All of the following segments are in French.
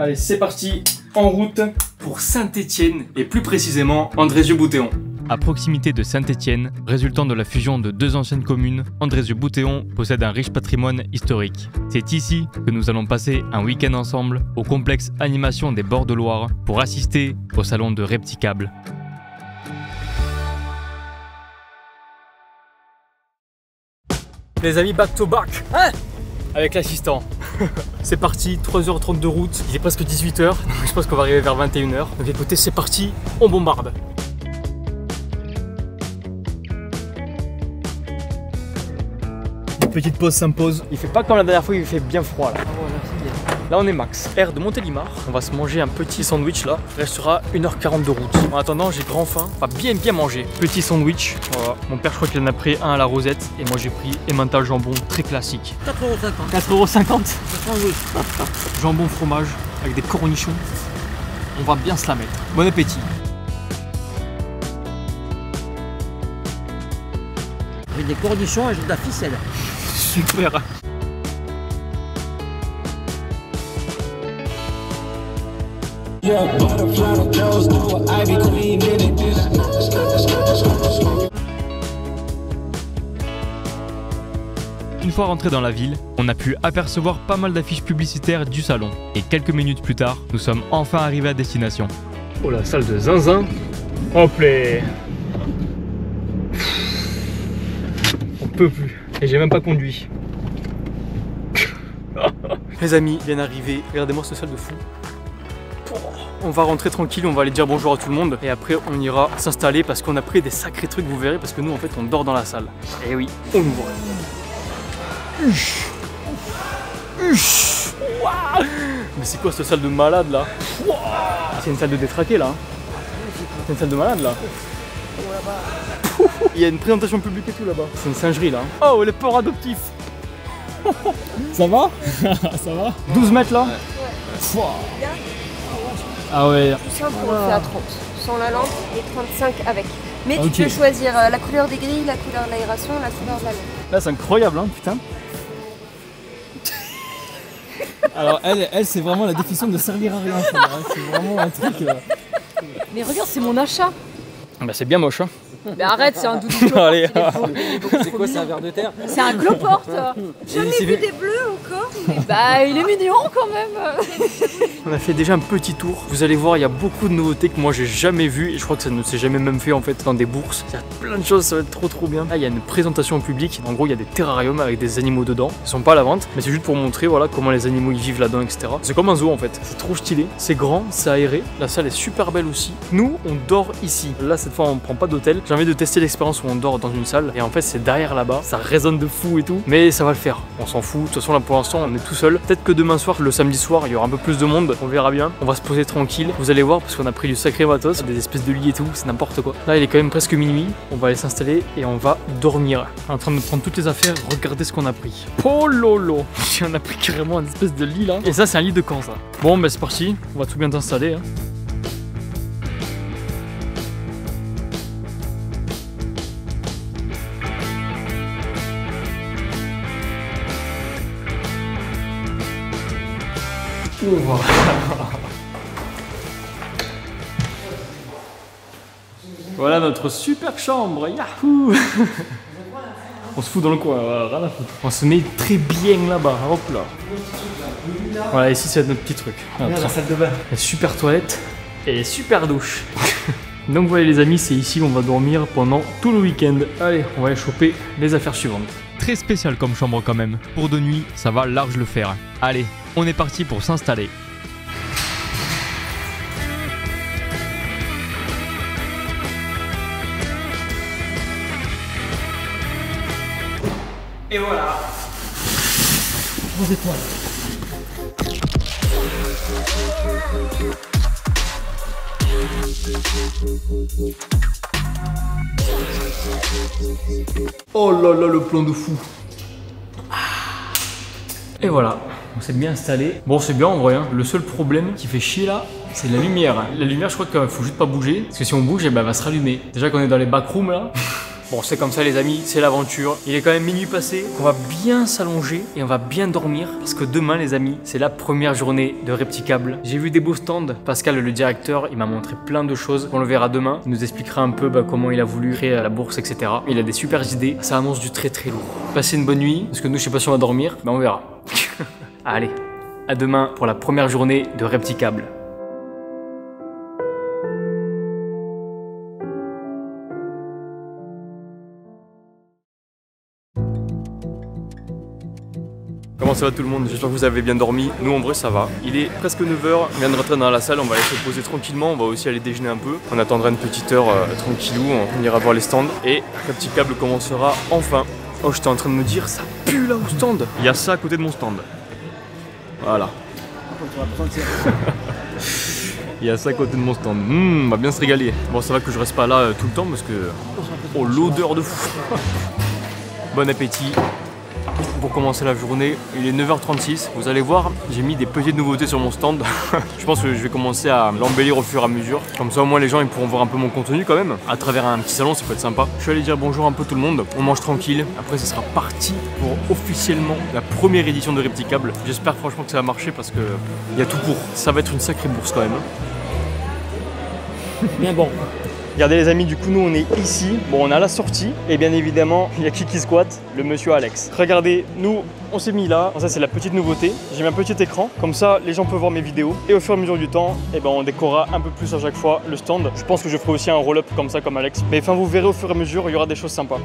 Allez, c'est parti, en route pour Saint-Étienne et plus précisément Andrézieux-Bouthéon. À proximité de Saint-Étienne, résultant de la fusion de deux anciennes communes, Andrézieux-Bouthéon possède un riche patrimoine historique. C'est ici que nous allons passer un week-end ensemble au complexe Animation des Bords de Loire pour assister au salon de Repticable. Les amis, back to back, hein, avec l'assistant. C'est parti, 3h30 de route, il est presque 18h, je pense qu'on va arriver vers 21h. Donc écoutez, c'est parti, on bombarde. Une petite pause s'impose. Il fait pas comme la dernière fois, il fait bien froid là. Là on est max. Air de Montélimar. On va se manger un petit sandwich là. Il restera 1h40 de route. En attendant, j'ai grand faim. On va bien manger. Petit sandwich. Voilà. Mon père, je crois qu'il en a pris un à la rosette. Et moi j'ai pris emmental jambon très classique. 4,50 €. 4,50 €. Jambon fromage avec des cornichons. On va bien se la mettre. Bon appétit. Avec des cornichons et de la ficelle. Super. Une fois rentré dans la ville, on a pu apercevoir pas mal d'affiches publicitaires du salon. Et quelques minutes plus tard, nous sommes enfin arrivés à destination. Oh la salle de zinzin. Hop là. On peut plus. Et j'ai même pas conduit. Les amis, bien arrivé. Regardez-moi cette salle de fou. On va rentrer tranquille, on va aller dire bonjour à tout le monde. Et après on ira s'installer parce qu'on a pris des sacrés trucs, vous verrez. Parce que nous en fait on dort dans la salle. Et oui, on ouvre. Mais c'est quoi cette salle de malade là? C'est une salle de détraqué là. C'est une salle de malade là. Il y a une présentation publique et tout là-bas. C'est une singerie là. Oh, les porcs adoptifs. Ça va? Ça va? 12 mètres là? Ouais. Ah ouais. Tout simple, on le fait à 30. Sans la lampe et 35 avec. Mais tu peux choisir la couleur des grilles, la couleur de l'aération, la couleur de la lampe. Là c'est incroyable hein, putain. Alors elle c'est vraiment la définition de servir à rien. C'est vraiment un truc... Mais regarde, c'est mon achat. Bah c'est bien moche hein. Mais arrête, c'est un doudou. Allez. C'est quoi, c'est un verre de terre? C'est un cloporte. Jamais vu des bleus encore. Bah il est mignon quand même. On a fait déjà un petit tour. Vous allez voir, il y a beaucoup de nouveautés que moi j'ai jamais vues. Et je crois que ça ne s'est jamais même fait en fait dans des bourses. Il y a plein de choses, ça va être trop bien. Là il y a une présentation au public. En gros il y a des terrariums avec des animaux dedans. Ils sont pas à la vente, mais c'est juste pour montrer voilà comment les animaux ils vivent là-dedans, etc. C'est comme un zoo en fait. C'est trop stylé. C'est grand, c'est aéré. La salle est super belle aussi. Nous on dort ici. Là cette fois on prend pas d'hôtel. J'ai envie de tester l'expérience où on dort dans une salle. Et en fait c'est derrière là-bas. Ça résonne de fou et tout. Mais ça va le faire. On s'en fout. De toute façon là pour l'instant on est tout seul. Peut-être que demain soir, le samedi soir, il y aura un peu plus de monde. On verra bien. On va se poser tranquille. Vous allez voir parce qu'on a pris du sacré matos. Des espèces de lits et tout. C'est n'importe quoi. Là il est quand même presque minuit. On va aller s'installer et on va dormir. En train de prendre toutes les affaires. Regardez ce qu'on a pris. Oh lolo. On a pris carrément une espèce de lit là. Et ça c'est un lit de camp ça. Bon bah c'est parti. On va tout bien t'installer hein. Voilà. Voilà notre super chambre. Yahoo. On se fout dans le coin, rien à foutre. On se met très bien là-bas, hop là. Voilà, ici c'est notre petit truc. Regarde la salle de bain. La super toilette et les super douches. Donc voilà les amis, c'est ici qu'on va dormir pendant tout le week-end. Allez, on va aller choper les affaires suivantes. Très spécial comme chambre quand même. Pour de nuit, ça va large le faire. Allez, on est parti pour s'installer. Et voilà. 3 étoiles. Oh là là, le plan de fou. Et voilà, on s'est bien installé. Bon, c'est bien en vrai, hein. Le seul problème qui fait chier là, c'est la lumière. La lumière, je crois qu'il faut juste pas bouger, parce que si on bouge, eh ben, elle va se rallumer. Déjà qu'on est dans les backrooms là, Bon, c'est comme ça les amis, c'est l'aventure. Il est quand même minuit passé, on va bien s'allonger et on va bien dormir parce que demain les amis, c'est la première journée de Repticable. J'ai vu des beaux stands, Pascal le directeur, il m'a montré plein de choses. On le verra demain, il nous expliquera un peu comment il a voulu créer la bourse, etc. Il a des super idées, ça annonce du très très lourd. Passez une bonne nuit, parce que nous je sais pas si on va dormir, mais on verra. Allez, à demain pour la première journée de Repticable. Comment ça va tout le monde? J'espère que vous avez bien dormi. Nous en vrai ça va. Il est presque 9h, on vient de rentrer dans la salle, on va aller se poser tranquillement, on va aussi aller déjeuner un peu. On attendra une petite heure tranquillou, on ira voir les stands et Repticable commencera enfin. Oh, j'étais en train de me dire, ça pue là au stand. Il y a ça à côté de mon stand. Voilà. Il y a ça à côté de mon stand. On va bien se régaler. Bon, ça va que je reste pas là tout le temps parce que... Oh, l'odeur de fou. Bon appétit. Pour commencer la journée, il est 9h36. Vous allez voir, j'ai mis des petites nouveautés sur mon stand. Je pense que je vais commencer à l'embellir au fur et à mesure. Comme ça, au moins, les gens ils pourront voir un peu mon contenu quand même. À travers un petit salon, ça peut être sympa. Je suis allé dire bonjour un peu tout le monde. On mange tranquille. Après, ce sera parti pour officiellement la première édition de Repticable. J'espère franchement que ça va marcher parce que il y a tout pour. Ça va être une sacrée bourse quand même. Bien bon. Regardez les amis, du coup nous on est ici, bon on est à la sortie et bien évidemment il y a qui squatte, le monsieur Alex. Regardez, nous on s'est mis là, ça c'est la petite nouveauté, j'ai mis un petit écran, comme ça les gens peuvent voir mes vidéos et au fur et à mesure du temps, on décorera un peu plus à chaque fois le stand. Je pense que je ferai aussi un roll-up comme ça comme Alex, mais enfin vous verrez au fur et à mesure, il y aura des choses sympas.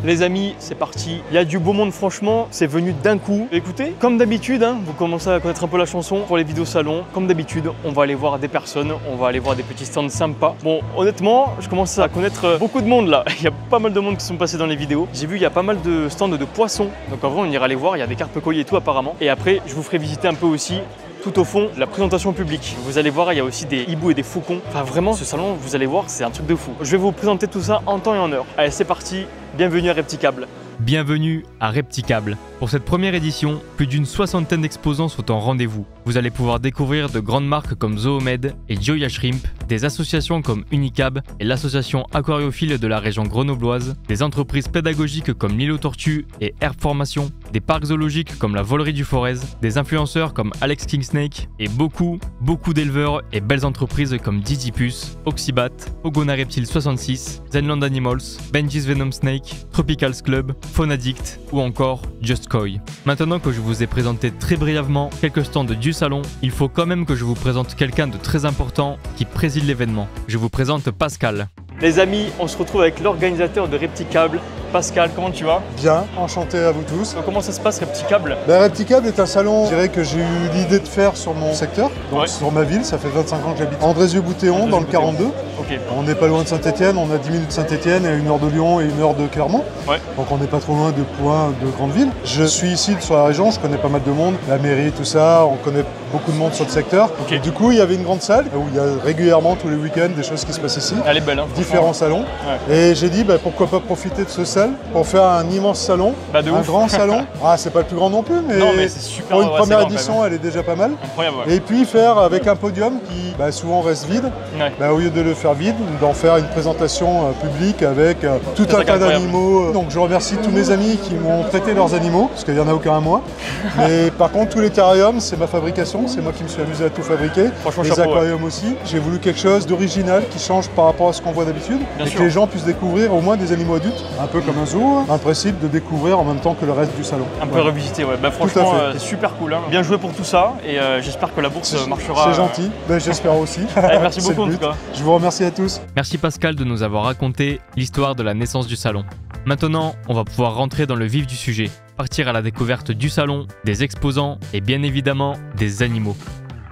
Les amis, c'est parti. Il y a du beau monde, franchement, c'est venu d'un coup. Écoutez, comme d'habitude, vous commencez à connaître un peu la chanson pour les vidéos salon. Comme d'habitude, on va aller voir des personnes, on va aller voir des petits stands sympas. Bon, honnêtement, je commence à connaître beaucoup de monde là. Il y a pas mal de monde qui sont passés dans les vidéos. J'ai vu, il y a pas mal de stands de poissons. Donc en vrai, on ira les voir. Il y a des carpes colliers et tout apparemment. Et après, je vous ferai visiter un peu aussi tout au fond, la présentation publique. Vous allez voir, il y a aussi des hiboux et des faucons. Enfin vraiment, ce salon, vous allez voir, c'est un truc de fou. Je vais vous présenter tout ça en temps et en heure. Allez, c'est parti. Bienvenue à Repticable. Bienvenue à Repticable. Pour cette première édition, plus d'une soixantaine d'exposants sont en rendez-vous. Vous allez pouvoir découvrir de grandes marques comme Zoomed et Joya Shrimp, des associations comme Unicab et l'association aquariophile de la région grenobloise, des entreprises pédagogiques comme l'île aux tortues et Herb Formation, des parcs zoologiques comme la Volerie du Forez, des influenceurs comme Alex Kingsnake et beaucoup d'éleveurs et belles entreprises comme Didipus, Oxybat, Ogona Reptile 66, Zenland Animals, Benji's Venom Snake, Tropicals Club, Faunaddict ou encore Just Koi. Maintenant que je vous ai présenté très brièvement quelques stands du salon, il faut quand même que je vous présente quelqu'un de très important qui préside l'événement. Je vous présente Pascal. Les amis, on se retrouve avec l'organisateur de Repticable. Pascal, comment tu vas? Bien, enchanté à vous tous. Donc, comment ça se passe Repticable? Repticable est un salon, je dirais, que j'ai eu l'idée de faire sur mon secteur, donc sur ma ville. Ça fait 25 ans que j'habite Andrézieux-Boutéon dans le 42. Okay. On n'est pas loin de Saint-Étienne, on a 10 minutes de Saint-Étienne et 1 heure de Lyon et 1 heure de Clermont. Ouais. Donc on n'est pas trop loin de points de grandes villes. Je suis ici sur la région, je connais pas mal de monde, la mairie, tout ça, on connaît beaucoup de monde sur le secteur. Okay. Et du coup, il y avait une grande salle où il y a régulièrement tous les week-ends des choses qui se passent ici. Elle est belle, hein. Différents salons. Ouais. Et j'ai dit pourquoi pas profiter de ce salle pour faire un immense salon, grand salon. Ah, c'est pas le plus grand non plus, mais c'est super. Pour une première édition, elle est déjà pas mal. Incroyable. Ouais. Et puis faire avec un podium qui souvent reste vide, au lieu de le faire vide, d'en faire une présentation publique avec tout un tas d'animaux. Donc je remercie tous mes amis qui m'ont prêté leurs animaux, parce qu'il n'y en a aucun à moi. Mais par contre, tous les terrariums, c'est ma fabrication, c'est moi qui me suis amusé à tout fabriquer. Les aquariums aussi. J'ai voulu quelque chose d'original qui change par rapport à ce qu'on voit d'habitude, et que les gens puissent découvrir au moins des animaux adultes, un peu comme un zoo, un principe de découvrir en même temps que le reste du salon. Un peu revisité, ouais. Franchement, c'est super cool. Hein. Bien joué pour tout ça, et j'espère que la bourse marchera. C'est gentil, j'espère aussi. Allez, merci beaucoup en tout cas. Je vous remercie à tous. Merci Pascal de nous avoir raconté l'histoire de la naissance du salon. Maintenant, on va pouvoir rentrer dans le vif du sujet, partir à la découverte du salon, des exposants et bien évidemment des animaux.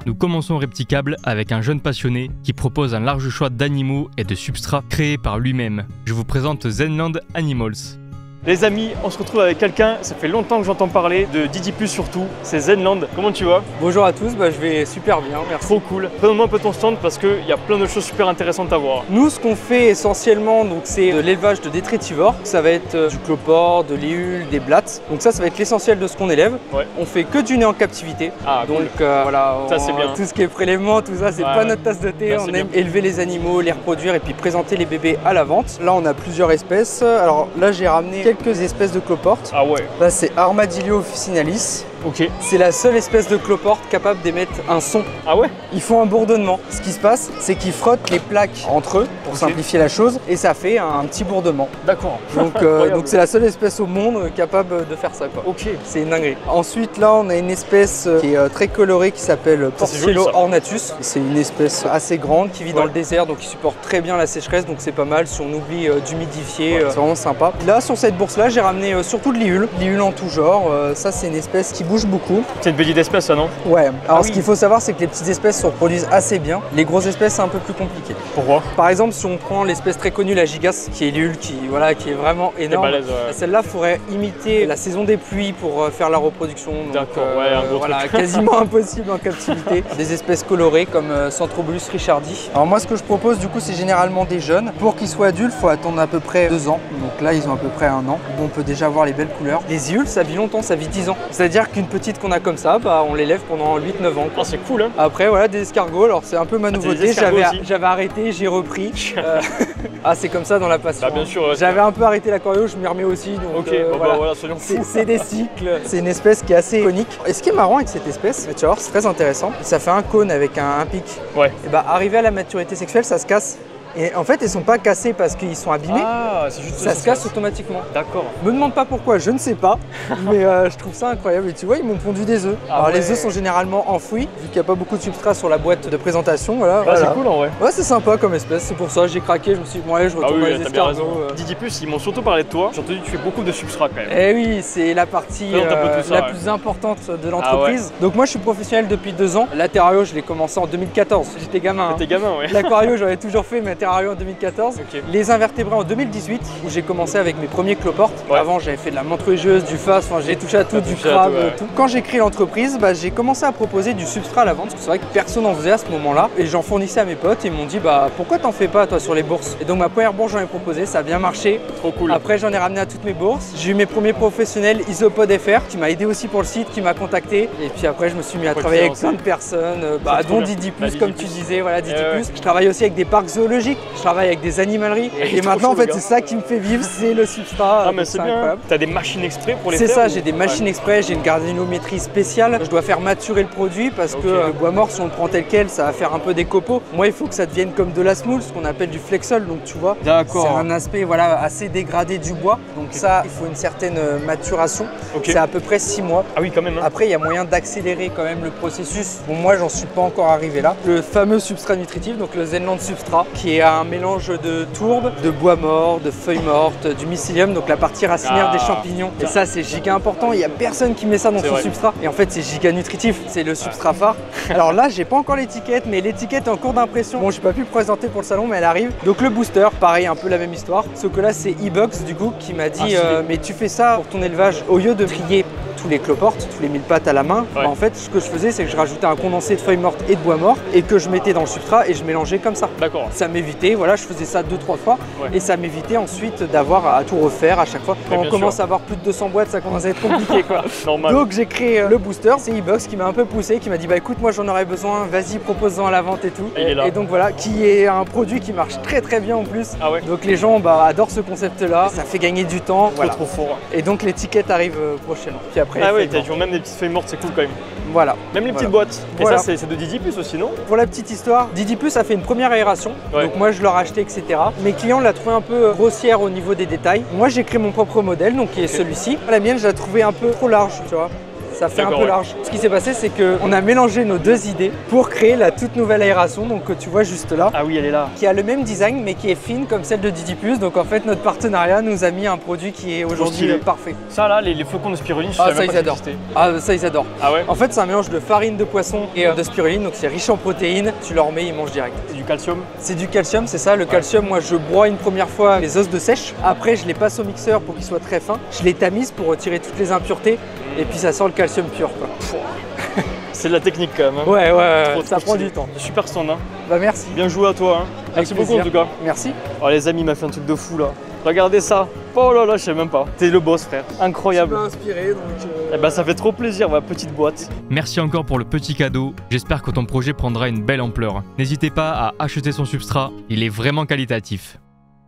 Nous commençons Repticable avec un jeune passionné qui propose un large choix d'animaux et de substrats créés par lui-même. Je vous présente Zenland Animals. Les amis, on se retrouve avec quelqu'un, ça fait longtemps que j'entends parler de Didi Plus surtout, c'est Zenland. Comment tu vas? Bonjour à tous, je vais super bien, merci. Trop cool. Présente-moi un peu ton stand parce qu'il y a plein de choses super intéressantes à voir. Nous, ce qu'on fait essentiellement, c'est de l'élevage de détritivores. Ça va être du cloport, de l'éhule, des blattes. Donc ça va être l'essentiel de ce qu'on élève. Ouais. On fait que du nez en captivité. Ah, donc cool. voilà, ça c'est bien. Tout ce qui est prélèvement, tout ça, c'est pas notre tasse de thé. Ça, on aime élever les animaux, les reproduire et puis présenter les bébés à la vente. Là, on a plusieurs espèces. Alors là, j'ai ramené quelques espèces de cloporte. Ah ouais. Là, c'est Armadillo officinalis. Ok. C'est la seule espèce de cloporte capable d'émettre un son. Ah ouais? Ils font un bourdonnement. Ce qui se passe, c'est qu'ils frottent les plaques entre eux pour simplifier la chose et ça fait un petit bourdonnement. D'accord. Donc c'est la seule espèce au monde capable de faire ça, quoi. Ok. C'est une dinguerie. Ensuite là, on a une espèce qui est très colorée qui s'appelle Porcello ornatus. C'est une espèce assez grande qui vit dans le désert, donc qui supporte très bien la sécheresse, donc c'est pas mal si on oublie d'humidifier. C'est vraiment sympa. Là, sur cette bourse là, j'ai ramené surtout de l'IUL en tout genre. Ça, c'est une espèce qui bouge beaucoup. C'est une petite espèce, ça, non? Ouais. Alors ce qu'il faut savoir, c'est que les petites espèces se reproduisent assez bien. Les grosses espèces, c'est un peu plus compliqué. Pourquoi? Par exemple, si on prend l'espèce très connue, la gigas, qui est l'IUL, qui est vraiment énorme. Balèze, ouais. Celle-là, faudrait imiter la saison des pluies pour faire la reproduction. D'accord, ouais, un gros voilà, truc. quasiment impossible en captivité. Des espèces colorées comme Centrobolus richardi. Alors moi, ce que je propose, du coup, c'est généralement des jeunes. Pour qu'ils soient adultes, il faut attendre à peu près 2 ans. Donc là, ils ont à peu près 1 an. On peut déjà voir les belles couleurs. Les IUL, ça vit longtemps, ça vit 10 ans. C'est-à-dire qu'une petite qu'on a comme ça, on l'élève pendant 8-9 ans. Oh, c'est cool, hein. Après, voilà, des escargots. Alors c'est un peu ma nouveauté. J'avais arrêté, j'ai repris. Ah, c'est comme ça dans la passion. Bah, bien sûr. J'avais un peu arrêté l'aquario, je m'y remets aussi. Donc, ok, voilà, soyons fous. C'est des cycles. C'est une espèce qui est assez iconique. Et ce qui est marrant avec cette espèce, tu vois, c'est très intéressant. Ça fait un cône avec un pic. Ouais. Et arrivé à la maturité sexuelle, ça se casse. Et en fait, ils sont pas cassés parce qu'ils sont abîmés. Ah, c'est juste ça se casse automatiquement. D'accord. Me demande pas pourquoi, je ne sais pas. Mais je trouve ça incroyable. Et tu vois, ils m'ont pondu des œufs. Ah, alors ouais. les œufs sont généralement enfouis, vu qu'il n'y a pas beaucoup de substrat sur la boîte de présentation. Voilà. Ah, c'est cool en vrai. Ouais, c'est sympa comme espèce. C'est pour ça j'ai craqué. Je me suis dit, bon, allez, je retourne dans les escargots. Didi Plus, ils m'ont surtout parlé de toi. J'ai entendu que tu fais beaucoup de substrat quand même. Eh oui, c'est la partie la plus importante de l'entreprise. Donc moi, je suis professionnel depuis 2 ans. La terrario, je l'ai commencé en 2014. J'étais gamin. T'étais gamin, ouais. L'aquario, j'avais toujours fait, mais terrario en 2014. Okay. Les invertébrés en 2018, où j'ai commencé avec mes premiers cloportes. Ouais. Avant, j'avais fait de la menthe ruigeuse, du phas, j'ai touché à tout, du crabe, tout. Quand j'ai créé l'entreprise, j'ai commencé à proposer du substrat à la vente. C'est vrai que personne n'en faisait à ce moment-là. Et j'en fournissais à mes potes et ils m'ont dit, pourquoi t'en fais pas toi sur les bourses? Et donc ma première bourse, j'en ai proposé, ça a bien marché. Trop cool. Après, j'en ai ramené à toutes mes bourses. J'ai eu mes premiers professionnels, Isopod FR, qui m'a aidé aussi pour le site, qui m'a contacté. Et puis après, je me suis mis à travailler avec plein de personnes, dont Didi Plus, comme tu disais, voilà, Didi Plus. Je travaille aussi avec des parcs zoologiques, je travaille avec des animaleries. Et maintenant, en fait, c'est ça qui me fait vivre, c'est le substrat. Ah, mais c'est bien. Incroyable. T'as des machines exprès pour les faire? C'est ça, j'ai des machines exprès, j'ai une gardinométrie spéciale. Je dois faire maturer le produit parce que le bois mort, si on le prend tel quel, ça va faire un peu des copeaux. Moi, il faut que ça devienne comme de la semoule, ce qu'on appelle du flexol. Donc, tu vois, c'est un aspect assez dégradé du bois. Donc, ça, il faut une certaine maturation. C'est à peu près 6 mois. Ah oui, quand même. Hein. Après, il y a moyen d'accélérer quand même le processus. Bon, moi, j'en suis pas encore arrivé là. Le fameux substrat nutritif, donc le Zenland Substrat, qui est un mélange de tourbe, de bois mort, de feuilles mortes, du mycélium, donc la partie racinaire des champignons. Et ça, c'est giga important. Il n'y a personne qui met ça dans son substrat. Et en fait, c'est giga nutritif. C'est le substrat phare. Alors là, j'ai pas encore l'étiquette, mais l'étiquette est en cours d'impression. Bon, j'ai pas pu le présenter pour le salon, mais elle arrive. Donc le booster, pareil, un peu la même histoire. Sauf que là, c'est E-Box du coup qui m'a dit mais tu fais ça pour ton élevage au lieu de trier tous les cloportes, tous les 1000 pattes à la main. En fait, ce que je faisais, c'est que je rajoutais un condensé de feuilles mortes et de bois mort et que je mettais dans le substrat et je mélangeais comme ça. D'accord. Ça m'évitait, voilà, je faisais ça 2-3 fois et ça m'évitait ensuite d'avoir à tout refaire à chaque fois. Quand on commence à avoir plus de 200 boîtes, ça commence à être compliqué, quoi. Normal. Donc j'ai créé le booster, c'est E-Box qui m'a un peu poussé, qui m'a dit écoute, moi j'en aurais besoin, vas-y, propose-en à la vente et tout. Et donc voilà, qui est un produit qui marche très très bien en plus. Ah ouais. Donc les gens adorent ce concept-là, ça fait gagner du temps. Trop fort. Et donc l'étiquette arrive prochainement. Puis après, t'as toujours même des petites feuilles mortes, c'est cool quand même. Voilà. Même les petites boîtes. Et ça, c'est de Didi Plus aussi, non? Pour la petite histoire, Didi Plus a fait une première aération. Donc moi, je l'ai acheté, etc. Mes clients l'ont trouvé un peu grossière au niveau des détails. Moi, j'ai créé mon propre modèle, donc qui est celui-ci. La mienne, je l'ai trouvé un peu trop large, tu vois. ça fait un peu large. Ce qui s'est passé, c'est qu'on a mélangé nos deux idées pour créer la toute nouvelle aération, donc que tu vois juste là. Ah oui, elle est là. Qui a le même design, mais qui est fine comme celle de Didipus. Donc en fait, notre partenariat nous a mis un produit qui est aujourd'hui parfait. Ça là, les flocons de spiruline, ça ils adorent. Ah ça ils adorent. Ah ouais. En fait, c'est un mélange de farine de poisson et de spiruline, donc c'est riche en protéines. Tu leur mets, ils mangent direct. Et du calcium? C'est du calcium, c'est ça. Le calcium, moi je broie une première fois les os de sèche. Après, je les passe au mixeur pour qu'ils soient très fins. Je les tamise pour retirer toutes les impuretés. Et puis ça sort le calcium pur, quoi. C'est de la technique quand même. Hein. Ouais, ça prend du temps. Super stand. Hein. Bah merci. Bien joué à toi. Hein. Merci beaucoup en tout cas. Merci. Oh les amis, il m'a fait un truc de fou là. Regardez ça. Oh là là, je sais même pas. T'es le boss frère. Incroyable. Tu m'as inspiré donc. Eh ben ça fait trop plaisir, ma petite boîte. Merci encore pour le petit cadeau. J'espère que ton projet prendra une belle ampleur. N'hésitez pas à acheter son substrat, il est vraiment qualitatif.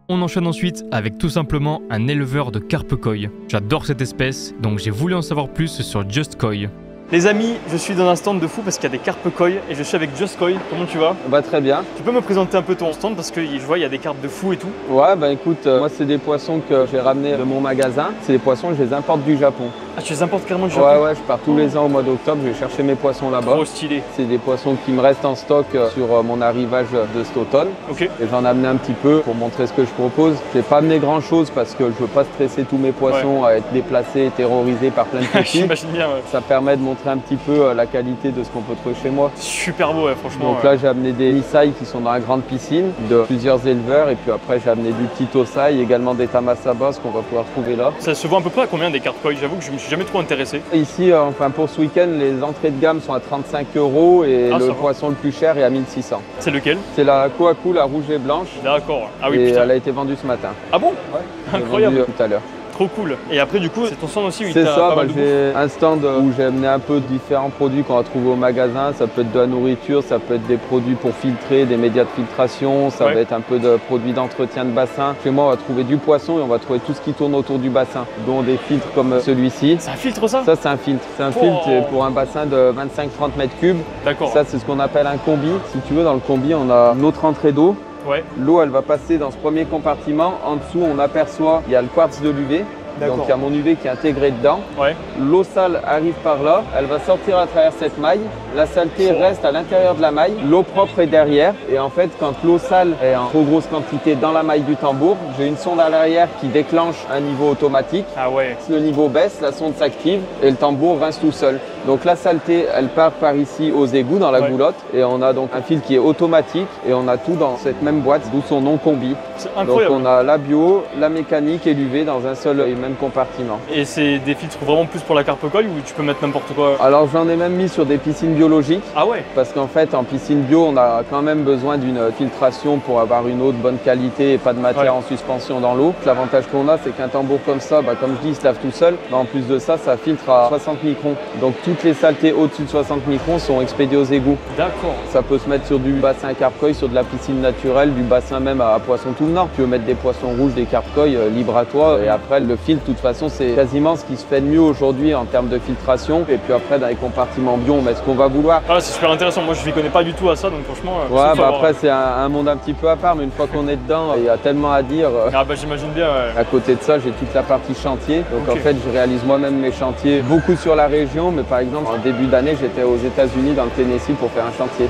On enchaîne ensuite avec tout simplement un éleveur de carpe koi. J'adore cette espèce, donc j'ai voulu en savoir plus sur Just Koi. Les amis, je suis dans un stand de fou parce qu'il y a des carpes koi et je suis avec Just Koi. Comment tu vas? Bah très bien. Tu peux me présenter un peu ton stand parce que je vois il y a des carpes de fou et tout. Ouais bah écoute, moi c'est des poissons que j'ai ramenés de mon magasin. C'est des poissons que je les importe du Japon. Ah tu les importes carrément du Japon? Ouais, je pars tous les ans au mois d'octobre, je vais chercher mes poissons là-bas. Trop stylé. C'est des poissons qui me restent en stock sur mon arrivage de cet automne. Ok. Et j'en ai amené un petit peu pour montrer ce que je propose. Je n'ai pas amené grand chose parce que je veux pas stresser tous mes poissons à être déplacés et terrorisés par plein de petits. J'imagine bien. Ouais. Ça permet de montrer un petit peu la qualité de ce qu'on peut trouver chez moi. Super beau, franchement. Donc là, j'ai amené des Nisai qui sont dans la grande piscine de plusieurs éleveurs. Et puis après, j'ai amené du petit Tosai, également des Tamasaba, ce qu'on va pouvoir trouver là. Ça se vend à peu près à combien des carpes koi? J'avoue que je me suis jamais trop intéressé. Ici, pour ce week-end, les entrées de gamme sont à 35 € et le poisson le plus cher est à 1600. C'est lequel? C'est la Kohaku, la rouge et blanche. D'accord. Ah oui, et putain. elle a été vendue ce matin. Ah bon? Ouais. Incroyable. Tout à l'heure. Trop cool. Et après du coup, c'est ton stand aussi où c'est ça, j'ai un stand où j'ai amené un peu différents produits qu'on va trouver au magasin. Ça peut être de la nourriture, ça peut être des produits pour filtrer, des médias de filtration, ça va être un peu de produits d'entretien de bassin. Chez moi, on va trouver du poisson et on va trouver tout ce qui tourne autour du bassin, dont des filtres comme celui-ci. C'est un filtre ça? Ça, c'est un filtre. C'est un filtre pour un bassin de 25-30 mètres cubes. D'accord. Ça, c'est ce qu'on appelle un combi. Si tu veux, dans le combi, on a notre entrée d'eau. Ouais. L'eau, elle va passer dans ce premier compartiment. En dessous, on aperçoit, il y a le quartz de l'UV. Donc il y a mon UV qui est intégré dedans. Ouais. L'eau sale arrive par là, elle va sortir à travers cette maille. La saleté reste à l'intérieur de la maille. L'eau propre est derrière. Et en fait, quand l'eau sale est en trop grosse quantité dans la maille du tambour, j'ai une sonde à l'arrière qui déclenche un niveau automatique. Ah ouais. Le niveau baisse, la sonde s'active et le tambour rince tout seul. Donc la saleté, elle part par ici aux égouts dans la goulotte. Et on a donc un filtre qui est automatique et on a tout dans cette même boîte, d'où son nom combi. C'est incroyable. Donc on a la bio, la mécanique et l'UV dans un seul et même compartiment. Et c'est des filtres vraiment plus pour la carpe koi ou tu peux mettre n'importe quoi? Alors j'en ai même mis sur des piscines biologiques. Ah ouais? Parce qu'en fait en piscine bio on a quand même besoin d'une filtration pour avoir une eau de bonne qualité et pas de matière en suspension dans l'eau. L'avantage qu'on a c'est qu'un tambour comme ça, comme je dis, il se lave tout seul. En plus de ça, ça filtre à 60 microns. Donc toutes les saletés au-dessus de 60 microns sont expédiées aux égouts. D'accord. Ça peut se mettre sur du bassin carpe koi, sur de la piscine naturelle, du bassin même à poisson tout le nord. Tu veux mettre des poissons rouges, des carpe koi, libre à toi. Et après le filtre, de toute façon, c'est quasiment ce qui se fait de mieux aujourd'hui en termes de filtration. Et puis après, dans les compartiments bio, on met ce qu'on va vouloir. Ah, c'est super intéressant. Moi, je ne m'y connais pas du tout à ça, donc franchement. Ouais, après, c'est un monde un petit peu à part, mais une fois qu'on est dedans, il y a tellement à dire. Ah, j'imagine bien. Ouais. À côté de ça, j'ai toute la partie chantier. Donc en fait, je réalise moi-même mes chantiers, beaucoup sur la région, mais par exemple, en début d'année, j'étais aux États-Unis, dans le Tennessee, pour faire un chantier.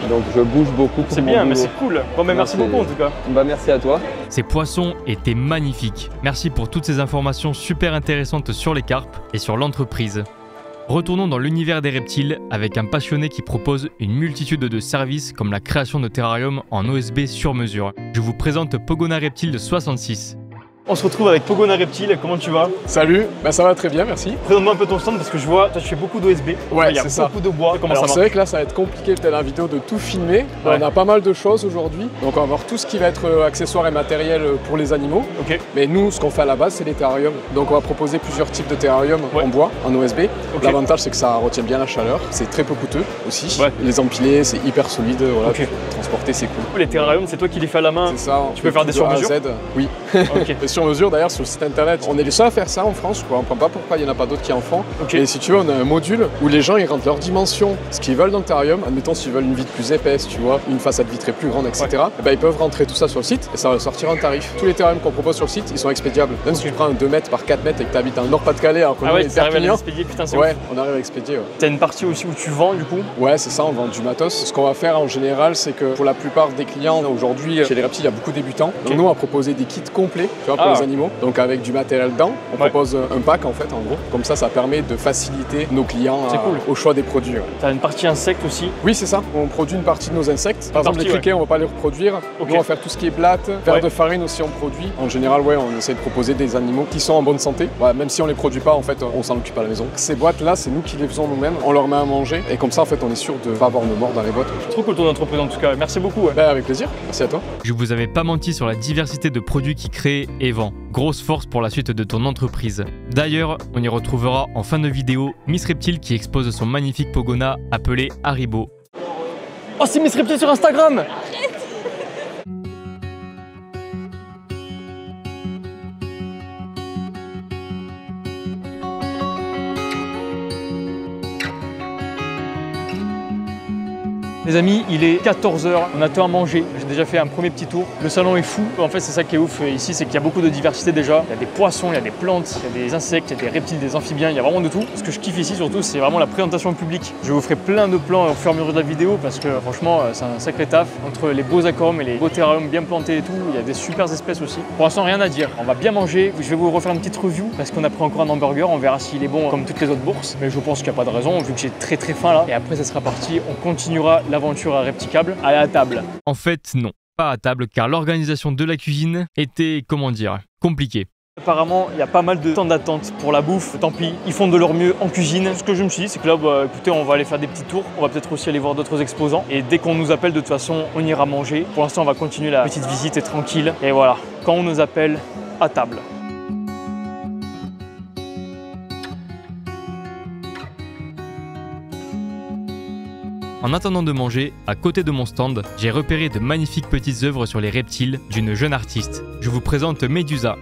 Donc je bouge beaucoup. C'est bien, mais c'est cool. Bon, mais merci beaucoup en tout cas. Merci à toi. Ces poissons étaient magnifiques. Merci pour toutes ces informations super intéressantes sur les carpes et sur l'entreprise. Retournons dans l'univers des reptiles avec un passionné qui propose une multitude de services comme la création de terrariums en OSB sur mesure. Je vous présente Pogona Reptile 66. On se retrouve avec Pogona Reptile, comment tu vas? Salut, ça va très bien, merci. Présente-moi un peu ton stand parce que je vois, toi tu fais beaucoup d'OSB, ouais, il y a beaucoup de bois, comment ça marche? C'est vrai que là ça va être compliqué peut-être en vidéo de tout filmer, on a pas mal de choses aujourd'hui, donc on va voir tout ce qui va être accessoires et matériel pour les animaux. Mais nous ce qu'on fait à la base c'est les terrariums, donc on va proposer plusieurs types de terrariums en bois, en OSB. L'avantage c'est que ça retient bien la chaleur, c'est très peu coûteux aussi, les empiler c'est hyper solide, transporter c'est cool. Les terrariums c'est toi qui les fais à la main? C'est ça, tu peux faire des sur-mesure? Oui. sur mesure d'ailleurs sur le site internet. On est les seuls à faire ça en France, quoi. On ne comprend pas pourquoi il n'y en a pas d'autres qui en font. Et si tu veux, on a un module où les gens ils rentrent leurs dimensions, ce qu'ils veulent dans le terrarium. Admettons s'ils veulent une vitre plus épaisse, tu vois, une façade vitrée plus grande, etc. Et ben, ils peuvent rentrer tout ça sur le site et ça va sortir un tarif. Tous les terrariums qu'on propose sur le site, ils sont expédiables. Même si tu prends un 2 mètres par 4 mètres et que tu habites en Nord-Pas-de-Calais, alors qu'on est Perpignan. Ouais, on arrive à expédier. T'as une partie aussi où tu vends du coup? Ouais, c'est ça, on vend du matos. Ce qu'on va faire en général, c'est que pour la plupart des clients, aujourd'hui, chez les reptiles, il y a beaucoup de débutants. Donc nous, on va proposer des kits complets, tu vois, pour les animaux. Donc avec du matériel dedans, on propose un pack en fait, en gros. Comme ça permet de faciliter nos clients au choix des produits. T'as une partie insectes aussi? Oui, c'est ça. On produit une partie de nos insectes. Par exemple, les criquets, on va pas les reproduire. Nous, on va faire tout ce qui est blatte, verre de farine aussi, on produit. En général, ouais, on essaie de proposer des animaux qui sont en bonne santé. Ouais, même si on les produit pas, en fait, on s'en occupe à la maison. Ces boîtes-là, c'est nous qui les faisons nous-mêmes. On leur met à manger et comme ça, en fait, on est sûr de pas avoir de mort dans les boîtes. Trop cool ton entreprise en tout cas. Merci beaucoup. Ben, avec plaisir. Merci à toi. Je vous avais pas menti sur la diversité de produits qu'il crée et vend. Grosse force pour la suite de ton entreprise. D'ailleurs, on y retrouvera en fin de vidéo Miss Reptile qui expose son magnifique Pogona appelé Haribo. Oh, c'est Miss Reptile sur Instagram! Les amis, il est 14 h, on attend à manger. J'ai déjà fait un premier petit tour. Le salon est fou. En fait, c'est ça qui est ouf ici, c'est qu'il y a beaucoup de diversité déjà. Il y a des poissons, il y a des plantes, il y a des insectes, il y a des reptiles, des amphibiens, il y a vraiment de tout. Ce que je kiffe ici surtout, c'est vraiment la présentation au public. Je vous ferai plein de plans au fur et à mesure de la vidéo parce que franchement, c'est un sacré taf. Entre les beaux aquariums et les beaux terrariums bien plantés et tout, il y a des super espèces aussi. Pour l'instant, rien à dire. On va bien manger. Je vais vous refaire une petite review parce qu'on a pris encore un hamburger. On verra s'il est bon comme toutes les autres bourses. Mais je pense qu'il n'y a pas de raison vu que j'ai très faim là. Et après, ça sera parti. On continuera l'aventure à Repticable à la table. En fait, non, pas à table car l'organisation de la cuisine était, comment dire, compliquée. Apparemment, il y a pas mal de temps d'attente pour la bouffe, tant pis, ils font de leur mieux en cuisine. Ce que je me suis dit, c'est que là, bah, écoutez, on va aller faire des petits tours, on va peut-être aussi aller voir d'autres exposants. Et dès qu'on nous appelle, de toute façon, on ira manger. Pour l'instant, on va continuer la petite visite et tranquille. Et voilà, quand on nous appelle, à table. En attendant de manger, à côté de mon stand, j'ai repéré de magnifiques petites œuvres sur les reptiles d'une jeune artiste. Je vous présente Médusa.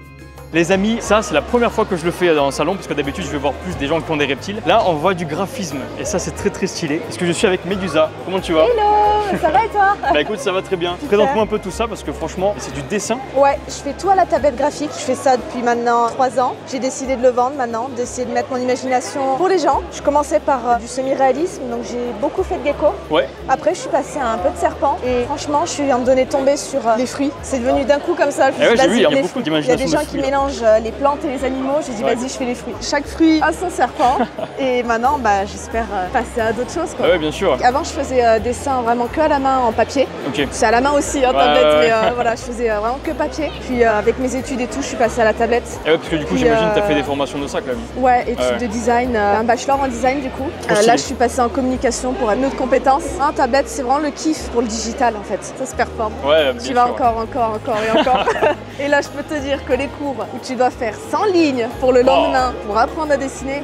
Les amis, ça c'est la première fois que je le fais dans le salon parce que d'habitude je vais voir plus des gens qui ont des reptiles. Là on voit du graphisme et ça c'est très stylé. Parce que je suis avec Médusa. Comment tu vas? Hello, ça va et toi? Bah écoute, ça va très bien. Présente-moi un peu tout ça parce que franchement c'est du dessin. Ouais, je fais tout à la tablette graphique. Je fais ça depuis maintenant 3 ans. J'ai décidé de le vendre maintenant, d'essayer de mettre mon imagination pour les gens. Je commençais par du semi-réalisme, donc j'ai beaucoup fait de gecko. Ouais. Après je suis passée à un peu de serpent et franchement je suis en donné tombé sur les fruits. C'est devenu d'un coup comme ça. Ouais, j'ai vu, il y a beaucoup d'imagination. Il y a des gens qui mélangent les plantes et les animaux, j'ai dit vas-y je fais les fruits. Chaque fruit a son serpent et maintenant bah, j'espère passer à d'autres choses quoi. Ah ouais bien sûr. Avant je faisais dessin vraiment que à la main en papier. Ok. C'est à la main aussi en tablette mais voilà je faisais vraiment que papier. Puis avec mes études et tout je suis passée à la tablette. Et ouais parce que du coup j'imagine que tu as fait des formations de ça quand même. Ouais, études de design, un bachelor en design du coup. Là je suis passée en communication pour une autre compétence. En tablette c'est vraiment le kiff pour le digital en fait, ça se performe. Ouais, tu vas encore et encore. Et là je peux te dire que les cours où tu dois faire 100 lignes pour le lendemain, pour apprendre à dessiner.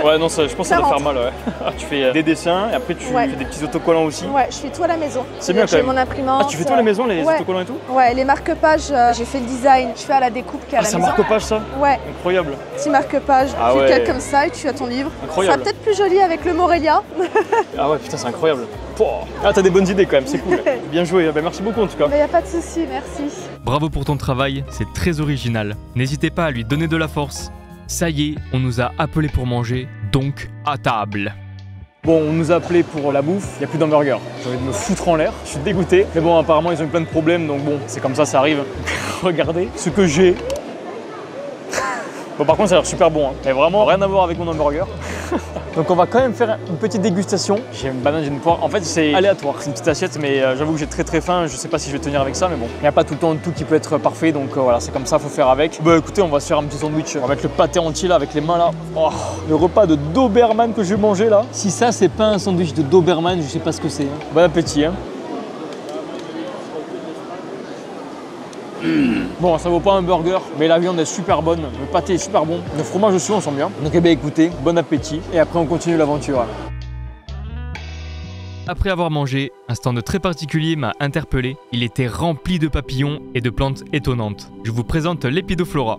Ouais, non, ça, je pense que ça va faire mal. Ouais. Tu fais des dessins et après tu fais des petits autocollants aussi. Ouais, je fais tout à la maison. C'est bien quand même. J'ai mon imprimante. Ah, tu fais tout à la maison, les autocollants et tout? Ouais, les marque-pages, j'ai fait le design, je fais à la découpe qu'à la maison. C'est un marque-page ça? Ouais. Incroyable. Petit marque-page, tu calques comme ça et tu as ton livre. Incroyable. Ça sera peut-être plus joli avec le Morelia. Ah ouais, putain, c'est incroyable. Ah, t'as des bonnes idées quand même, c'est cool. Bien joué, bah, merci beaucoup en tout cas. Y a pas de souci, merci. Bravo pour ton travail, c'est très original. N'hésitez pas à lui donner de la force. Ça y est, on nous a appelés pour manger, donc à table. Bon, on nous a appelés pour la bouffe, il n'y a plus d'hamburger. J'ai envie de me foutre en l'air, je suis dégoûté. Mais bon, apparemment, ils ont eu plein de problèmes, donc bon, c'est comme ça arrive. Regardez ce que j'ai. Bon, par contre, ça a l'air super bon, hein. Mais vraiment, rien à voir avec mon hamburger. Donc on va quand même faire une petite dégustation. J'ai une banane, j'ai une poire. En fait, c'est aléatoire. C'est une petite assiette, mais j'avoue que j'ai très faim. Je sais pas si je vais tenir avec ça, mais bon. Il n'y a pas tout le temps tout qui peut être parfait, donc voilà, c'est comme ça, faut faire avec. Bah écoutez, on va se faire un petit sandwich. On va mettre le pâté entier là, avec les mains là. Oh, le repas de Doberman que je vais manger là. Si ça, c'est pas un sandwich de Doberman, je sais pas ce que c'est. Hein. Bon appétit, hein. Bon, ça vaut pas un burger, mais la viande est super bonne, le pâté est super bon, le fromage aussi on sent bien. Donc eh bien écoutez, bon appétit et après on continue l'aventure. Après avoir mangé, un stand très particulier m'a interpellé. Il était rempli de papillons et de plantes étonnantes. Je vous présente l'Epidoflora.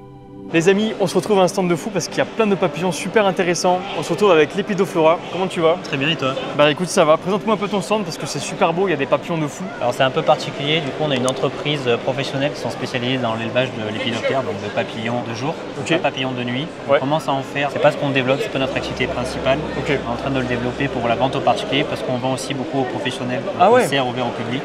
Les amis, on se retrouve à un stand de fou parce qu'il y a plein de papillons super intéressants. On se retrouve avec l'Epidoflora. Comment tu vas? Très bien, et toi? Bah écoute, ça va. Présente-moi un peu ton stand parce que c'est super beau, il y a des papillons de fou. Alors c'est un peu particulier, du coup on a une entreprise professionnelle qui sont spécialisées dans l'élevage de l'épidoptère, donc de papillons de jour, pas papillons de nuit. On commence à en faire, c'est pas ce qu'on développe, c'est pas notre activité principale. On est en train de le développer pour la vente aux particuliers parce qu'on vend aussi beaucoup aux professionnels. On sert ouvert au public.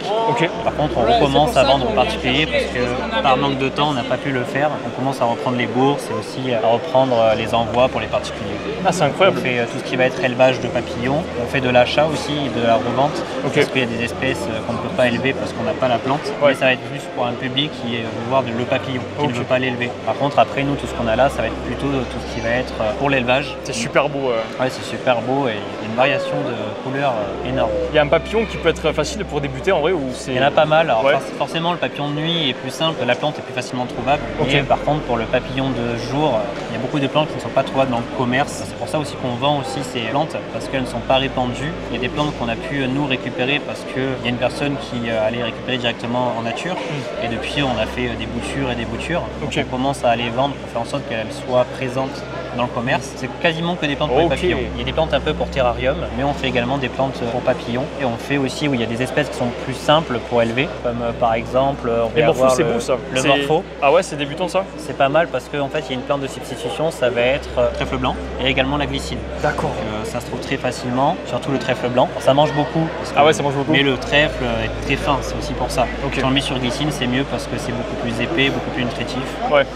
Par contre on recommence à vendre aux particuliers parce que par manque de temps on n'a pas pu le faire. On commence à reprendre les bourses et aussi à reprendre les envois pour les particuliers. Ah, c'est incroyable. On fait tout ce qui va être élevage de papillons. On fait de l'achat aussi, de la revente. Parce qu'il y a des espèces qu'on ne peut pas élever parce qu'on n'a pas la plante. Mais ça va être plus pour un public qui veut voir le papillon, qui ne veut pas l'élever. Par contre, après nous, tout ce qu'on a là, ça va être plutôt tout ce qui va être pour l'élevage. C'est super beau. Ouais, c'est super beau et il y a une variation de couleurs énorme. Il y a un papillon qui peut être facile pour débuter en vrai ou c'est... Il y en a pas mal. Alors forcément, le papillon de nuit est plus simple, la plante est plus facilement trouvable. Et par contre, pour le papillon de jour, il y a beaucoup de plantes qui ne sont pas trouvables dans le commerce. C'est pour ça aussi qu'on vend aussi ces plantes parce qu'elles ne sont pas répandues. Il y a des plantes qu'on a pu nous récupérer parce qu'il y a une personne qui allait récupérer directement en nature. Et depuis, on a fait des boutures et des boutures. Donc on commence à les vendre pour faire en sorte qu'elles soient présentes dans le commerce. C'est quasiment que des plantes pour les papillons. Il y a des plantes un peu pour terrarium, mais on fait également des plantes pour papillons. Et on fait aussi où il y a des espèces qui sont plus simples pour élever, comme par exemple, on peut avoir c'est beau ça. Le morpho. Ah ouais, c'est débutant ça? C'est pas mal parce qu'en fait, il y a une plante de substitution, ça va être trèfle blanc et également la glycine. D'accord. Ça se trouve très facilement, surtout le trèfle blanc. Alors, ça mange beaucoup. Ça mange beaucoup. Mais le trèfle est très fin, c'est aussi pour ça. Si on le met sur glycine, c'est mieux parce que c'est beaucoup plus épais, beaucoup plus nutritif.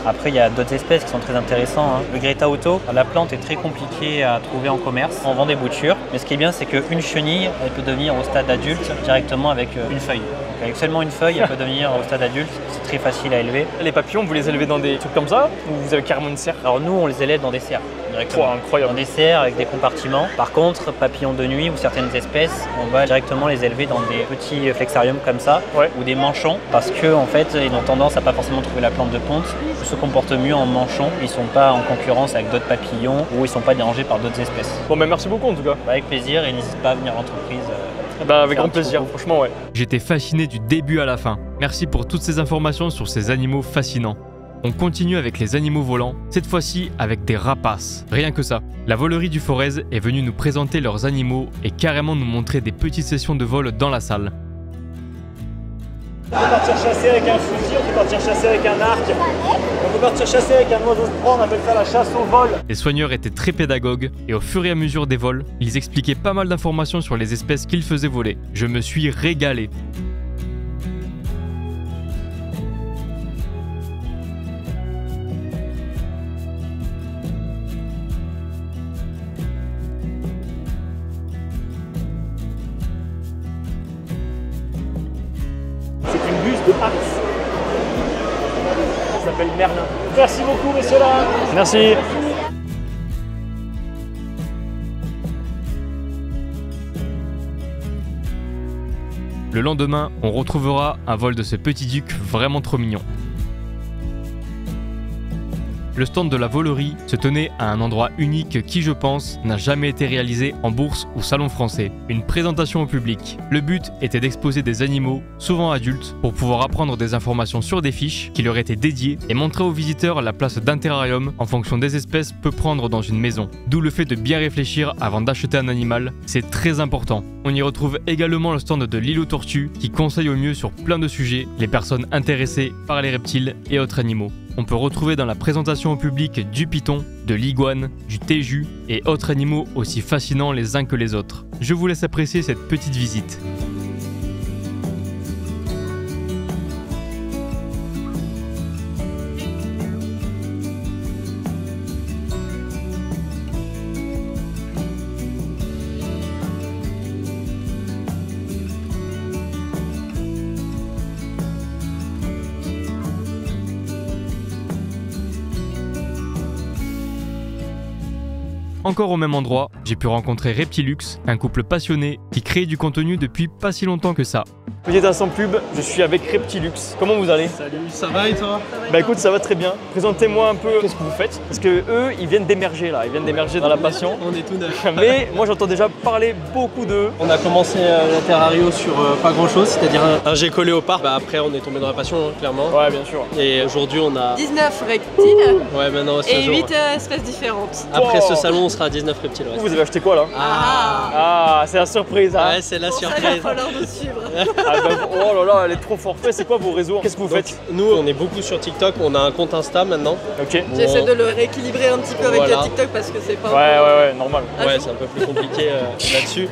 Après, il y a d'autres espèces qui sont très intéressantes. Le Greta auto, la plante est très compliquée à trouver en commerce. On vend des boutures, mais ce qui est bien, c'est qu'une chenille, elle peut devenir au stade adulte directement avec une feuille. Donc, avec seulement une feuille, elle peut devenir au stade adulte. C'est très facile à élever. Les papillons, vous les élevez dans des trucs comme ça ou vous avez carrément une serre? Alors nous, on les élève dans des serres. Incroyable. Dans des serres avec des compartiments. Par contre, papillons de nuit ou certaines espèces, on va directement les élever dans des petits flexariums comme ça ou des manchons parce que en fait, ils ont tendance à pas forcément trouver la plante de ponte. Ils se comportent mieux en manchon. Ils sont pas en concurrence avec d'autres papillons ou ils sont pas dérangés par d'autres espèces. Bon, mais merci beaucoup en tout cas. Avec plaisir et n'hésite pas à venir en entreprise. Avec grand plaisir, franchement J'étais fasciné du début à la fin. Merci pour toutes ces informations sur ces animaux fascinants. On continue avec les animaux volants, cette fois-ci avec des rapaces. Rien que ça. La volerie du Forez est venue nous présenter leurs animaux et carrément nous montrer des petites sessions de vol dans la salle. On peut partir chasser avec un fusil, on peut partir chasser avec un arc, on peut partir chasser avec un oiseau de proie, on appelle ça la chasse au vol. Les soigneurs étaient très pédagogues et au fur et à mesure des vols, ils expliquaient pas mal d'informations sur les espèces qu'ils faisaient voler. Je me suis régalé. De Hartz. Ça s'appelle Merlin. Merci beaucoup, messieurs là. Merci. Le lendemain, on retrouvera un vol de ce petit duc vraiment trop mignon. Le stand de la volerie se tenait à un endroit unique qui, je pense, n'a jamais été réalisé en bourse ou salon français. Une présentation au public. Le but était d'exposer des animaux, souvent adultes, pour pouvoir apprendre des informations sur des fiches qui leur étaient dédiées et montrer aux visiteurs la place d'un terrarium en fonction des espèces peut prendre dans une maison. D'où le fait de bien réfléchir avant d'acheter un animal, c'est très important. On y retrouve également le stand de l'île aux tortues qui conseille au mieux sur plein de sujets les personnes intéressées par les reptiles et autres animaux. On peut retrouver dans la présentation au public du python, de l'iguane, du téju et autres animaux aussi fascinants les uns que les autres. Je vous laisse apprécier cette petite visite. Encore au même endroit, j'ai pu rencontrer Reptilux, un couple passionné qui crée du contenu depuis pas si longtemps que ça. Petit instant pub, je suis avec Reptilux. Comment vous allez? Salut, ça va et toi? Bah écoute, ça va très bien. Présentez-moi un peu qu'est-ce que vous faites. Parce que eux, ils viennent d'émerger là, ils viennent d'émerger dans la passion. On est tout neuf. Mais moi j'entends déjà parler beaucoup d'eux. On a commencé la Terrario sur pas grand chose, c'est-à-dire un gecko léopard. Bah après on est tombé dans la passion, hein, clairement. Ouais, bien sûr. Et aujourd'hui on a 19 reptiles. Ouais, maintenant et 8 espèces différentes. Après ce salon on sera à 19 reptiles. Ouais. Vous avez acheté quoi là? Ah, c'est la surprise. Hein. Ouais, c'est la surprise. Il va falloir nous suivre. Oh là là, elle est trop forte. C'est quoi vos réseaux? Qu'est-ce que vous faites? Nous on est beaucoup sur TikTok, on a un compte Insta maintenant. Ok. J'essaie de le rééquilibrer un petit peu avec TikTok parce que c'est pas. Ouais, normal. Ouais, c'est un peu plus compliqué là-dessus.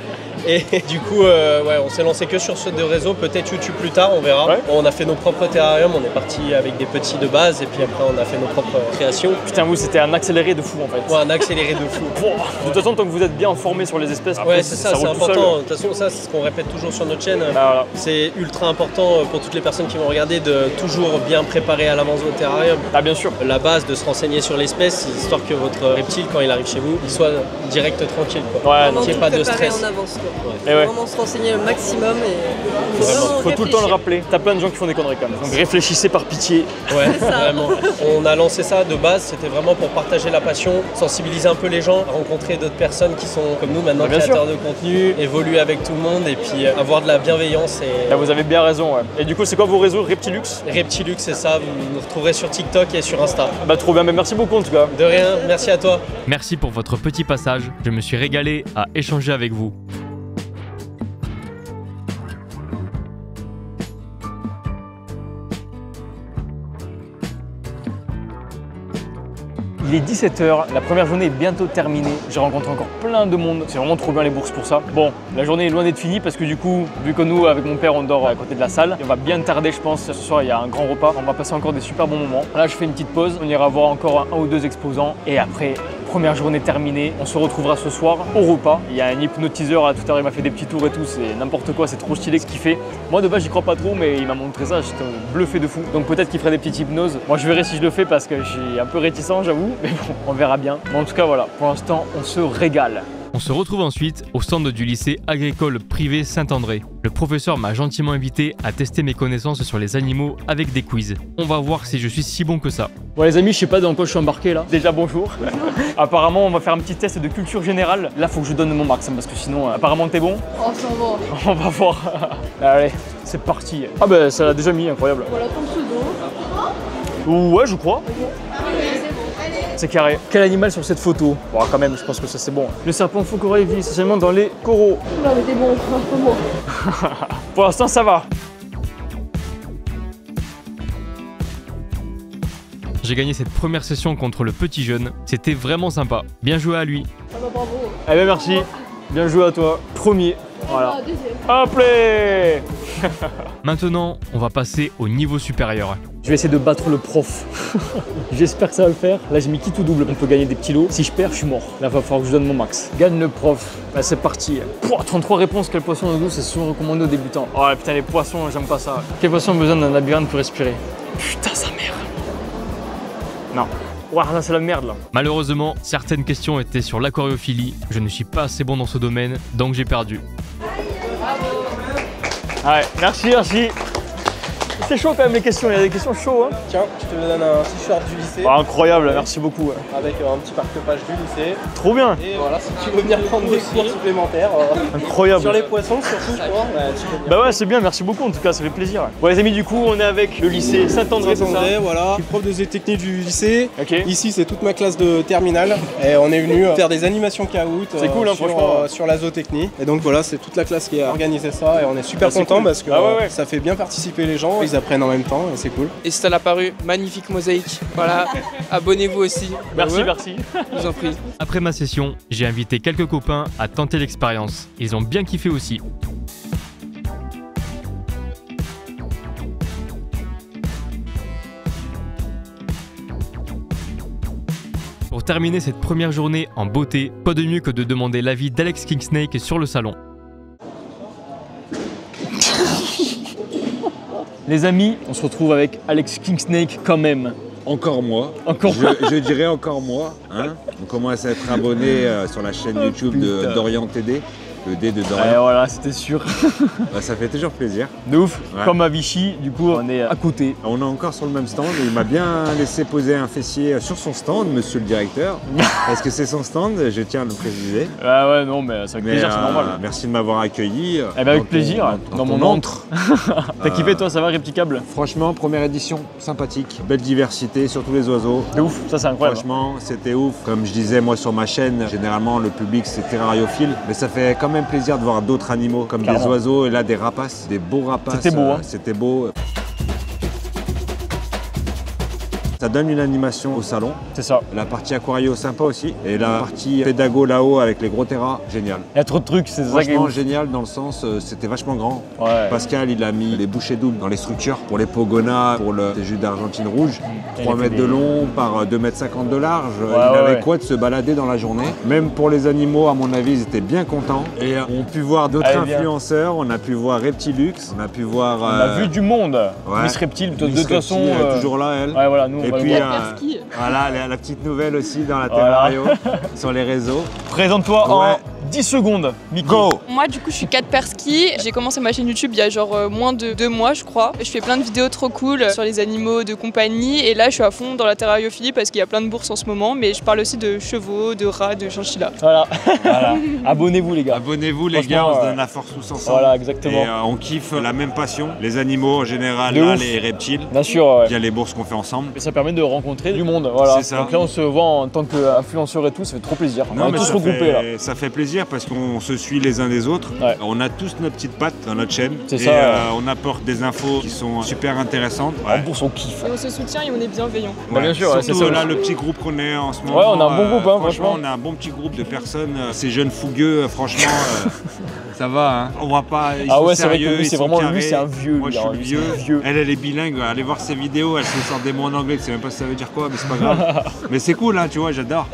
Et du coup, ouais, on s'est lancé que sur ce deux réseaux, peut-être YouTube plus tard, on verra. Ouais. On a fait nos propres terrariums, on est parti avec des petits de base et puis après on a fait nos propres créations. Putain, vous c'était un accéléré de fou en fait. Ouais, un accéléré de fou. De toute façon, tant que vous êtes bien informé sur les espèces, après, ouais, c'est ça, c'est important. De toute façon, ça c'est ce qu'on répète toujours sur notre chaîne. Voilà. C'est ultra important pour toutes les personnes qui vont regarder de toujours bien préparer à l'avance votre terrarium. Ah bien sûr. La base de se renseigner sur l'espèce, histoire que votre reptile, quand il arrive chez vous, il soit direct tranquille. Quoi. Ouais, qu'il n'y ait pas de stress. En avance, quoi. Ouais. Vraiment se renseigner le maximum et faut tout le temps le rappeler. T'as plein de gens qui font des conneries quand même. Donc réfléchissez par pitié. Ouais, vraiment. On a lancé ça de base, c'était vraiment pour partager la passion, sensibiliser un peu les gens, rencontrer d'autres personnes qui sont comme nous maintenant créateurs de contenu, évoluer avec tout le monde et puis avoir de la bienveillance. Et... Là, vous avez bien raison. Ouais. Et du coup, c'est quoi vos réseaux? Reptilux? Reptilux, c'est ça. Vous nous retrouverez sur TikTok et sur Insta. Bah trop bien. Mais merci beaucoup en tout cas. De rien. Merci à toi. Merci pour votre petit passage. Je me suis régalé à échanger avec vous. Il est 17 h, la première journée est bientôt terminée. J'ai rencontré encore plein de monde. C'est vraiment trop bien les bourses pour ça. Bon, la journée est loin d'être finie parce que du coup, vu que nous, avec mon père, on dort à côté de la salle, et on va bien tarder, je pense. Ce soir, il y a un grand repas. On va passer encore des super bons moments. Là, je fais une petite pause. On ira voir encore un ou deux exposants. Et après, première journée terminée. On se retrouvera ce soir au repas. Il y a un hypnotiseur là, tout à l'heure, il m'a fait des petits tours et tout. C'est n'importe quoi, c'est trop stylé ce qu'il fait. Moi, de base, j'y crois pas trop, mais il m'a montré ça. J'étais bluffé de fou. Donc peut-être qu'il ferait des petites hypnoses. Moi, je verrai si je le fais parce que je suis un peu réticent, j'avoue. Mais bon, on verra bien. Mais en tout cas, voilà. Pour l'instant, on se régale. On se retrouve ensuite au stand du lycée agricole privé Saint-André. Le professeur m'a gentiment invité à tester mes connaissances sur les animaux avec des quiz. On va voir si je suis si bon que ça. Bon les amis, je sais pas dans quoi je suis embarqué là. Déjà bonjour. Apparemment on va faire un petit test de culture générale. Là faut que je donne mon max parce que sinon apparemment t'es bon. Oh ça va. On va voir. Allez, c'est parti. Ah bah ça l'a déjà mis, incroyable. Voilà ton pseudo. Ouais je crois. C'est carré. Quel animal sur cette photo? Bon quand même je pense que ça c'est bon. Le serpent faux corail vit essentiellement dans les coraux. Non mais t'es bon, un peu moins. Pour l'instant ça va. J'ai gagné cette première session contre le petit jeune. C'était vraiment sympa. Bien joué à lui. Ah bah bravo. Eh bien merci. Bien joué à toi. Premier. Voilà. Ah, deuxième. Hop là. Maintenant, on va passer au niveau supérieur. Je vais essayer de battre le prof. J'espère que ça va le faire. Là, j'ai mis qui tout double. On peut gagner des petits lots. Si je perds, je suis mort. Là, il va falloir que je donne mon max. Gagne le prof. Là, c'est parti. Pouah, 33 réponses. Quel poisson d'eau c'est souvent recommandé aux débutants? Oh putain, les poissons, j'aime pas ça. Quel poisson a besoin d'un labyrinthe pour respirer? Putain, sa mère. Non. Ouah, là, c'est la merde là. Malheureusement, certaines questions étaient sur l'aquariophilie. Je ne suis pas assez bon dans ce domaine, donc j'ai perdu. Ouais, merci. C'est chaud quand même les questions, il y a des questions chaudes. Hein. Tiens, je te donne un t-shirt du lycée. Oh, incroyable, merci beaucoup. Avec un petit marque-page du lycée. Trop bien. Et voilà, si tu veux venir prendre des cours supplémentaires. Incroyable. Sur les poissons surtout, je crois. Bah ouais, c'est bien, merci beaucoup en tout cas, ça fait plaisir. Bon les amis, du coup, on est avec le lycée Saint-André, c'est ça? Voilà. Je suis prof de zootechnie du lycée. Okay. Ici, c'est toute ma classe de terminale. Et on est venu faire des animations Kahoot. C'est cool, hein, franchement. Sur la zootechnie. Et donc voilà, c'est toute la classe qui a organisé ça. Et on est super contents cool. Parce que ça fait bien participer les gens. Ils apprennent en même temps. C'est cool. Et c'est à l'apparu, magnifique mosaïque. Voilà, abonnez-vous aussi. Merci, merci. Je vous en prie. Après ma session, j'ai invité quelques copains à tenter l'expérience. Ils ont bien kiffé aussi. Pour terminer cette première journée en beauté, quoi de mieux que de demander l'avis d'Alex Kingsnake sur le salon. Les amis, on se retrouve avec Alex Kingsnake quand même. Encore moi. Je dirais encore moi. Hein. On commence à être abonné sur la chaîne YouTube de Dorian TD. Le D de Dorian. Et voilà, c'était sûr. Bah, ça fait toujours plaisir. De ouf. Ouais. Comme à Vichy, du coup, on est à côté. On est encore sur le même stand. Il m'a bien laissé poser un fessier sur son stand, monsieur le directeur. Parce que c'est son stand, je tiens à le préciser. Ah ouais, non, mais c'est avec plaisir, c'est normal. Merci de m'avoir accueilli. Eh ben avec plaisir, dans mon antre. T'as kiffé, toi, ça va, Replicable? Franchement, première édition, sympathique. Belle diversité sur tous les oiseaux. De ouf, ça c'est incroyable. Franchement, c'était ouf. Comme je disais, moi, sur ma chaîne, généralement, le public, c'est terrariophile. Mais ça fait quand même plaisir de voir d'autres animaux comme des oiseaux et là des rapaces, des beaux rapaces. C'était beau, hein. C'était beau. Ça donne une animation au salon. C'est ça. La partie aquario sympa aussi. Et la partie pédago là-haut avec les gros terras, génial. Il y a trop de trucs, c'est ça. Franchement génial dans le sens, c'était vachement grand. Ouais. Pascal, il a mis les bouchées doubles dans les structures pour les pogonas, pour le jus d'Argentine rouge. 3 mètres de long par 2,50 mètres de large. Il avait quoi de se balader dans la journée. Même pour les animaux, à mon avis, ils étaient bien contents. Et on a pu voir d'autres influenceurs. On a pu voir Reptilux. On a pu voir... On a vu du monde. Miss Reptile, de toute façon... toujours là, elle. Ouais, voilà, nous, et puis, voilà, la petite nouvelle aussi dans la Terrario, sur les réseaux. Présente-toi en 10 secondes, Miko. Go. Moi, du coup, je suis Kat Perski. J'ai commencé ma chaîne YouTube il y a genre moins de 2 mois, je crois. Je fais plein de vidéos trop cool sur les animaux de compagnie. Et là, je suis à fond dans la terrariophilie parce qu'il y a plein de bourses en ce moment. Mais je parle aussi de chevaux, de rats, de chinchillas. Voilà. Abonnez-vous, les gars. Abonnez-vous, les gars. On se donne la force tous ensemble. Voilà, exactement. Et on kiffe la même passion. Les animaux en général, là, les reptiles. Bien sûr. Il y a les bourses qu'on fait ensemble. Et ça permet de rencontrer du monde. Voilà. C'est ça. Donc là, on se voit en tant qu'influenceur et tout. Ça fait trop plaisir. Non, on est tous regroupés là. Ça fait plaisir parce qu'on se suit les uns des autres. Ouais. On a tous nos petites pattes dans notre chaîne. C'est et ça. On apporte des infos qui sont super intéressantes. En bourse, on kiffe. Et on se soutient et on est bienveillants. Bah, bien sûr, surtout c'est là, le petit groupe qu'on est en ce moment. Ouais, on a un bon groupe, hein, franchement. On a un bon petit groupe de personnes. Ces jeunes fougueux, franchement, ça va. Hein. On voit pas. Ils sont c'est vrai que sérieux, lui, c'est vraiment lui, c'est un vieux. Moi, je suis vieux. Elle est bilingue. Allez voir ses vidéos. Elle se sort des mots en anglais. Je sais même pas si ça veut dire quoi, mais c'est pas grave. Mais c'est cool, hein, tu vois, j'adore.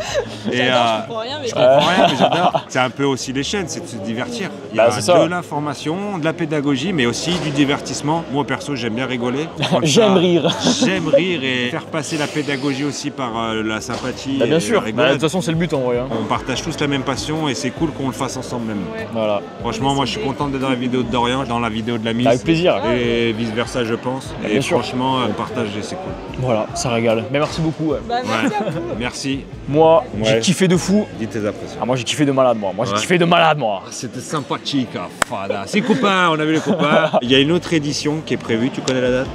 Je comprends rien, mais je comprends rien, mais j'adore. C'est un peu aussi les chaînes, c'est de se divertir. Il y a de l'information, de la pédagogie, mais aussi du divertissement. Moi, perso, j'aime bien rigoler. J'aime rire. J'aime rire et faire passer la pédagogie aussi par la sympathie. Bien sûr. De toute façon, c'est le but en vrai. Hein. On partage tous la même passion et c'est cool qu'on le fasse ensemble même. Ouais. Voilà. Franchement, moi, je suis content d'être dans la vidéo de Dorian, dans la vidéo de la mise. Avec plaisir. Et vice versa, je pense. Bien sûr. Franchement, on partage et c'est cool. Voilà, ça régale. Mais merci beaucoup. Merci à vous. Merci. Moi, j'ai kiffé de fou. Dis tes impressions. Ah, moi, j'ai kiffé de malade, moi. J'ai kiffé de malade, moi. C'était sympathique. C'est copains, on a vu les copains. Il y a une autre édition qui est prévue, tu connais la date?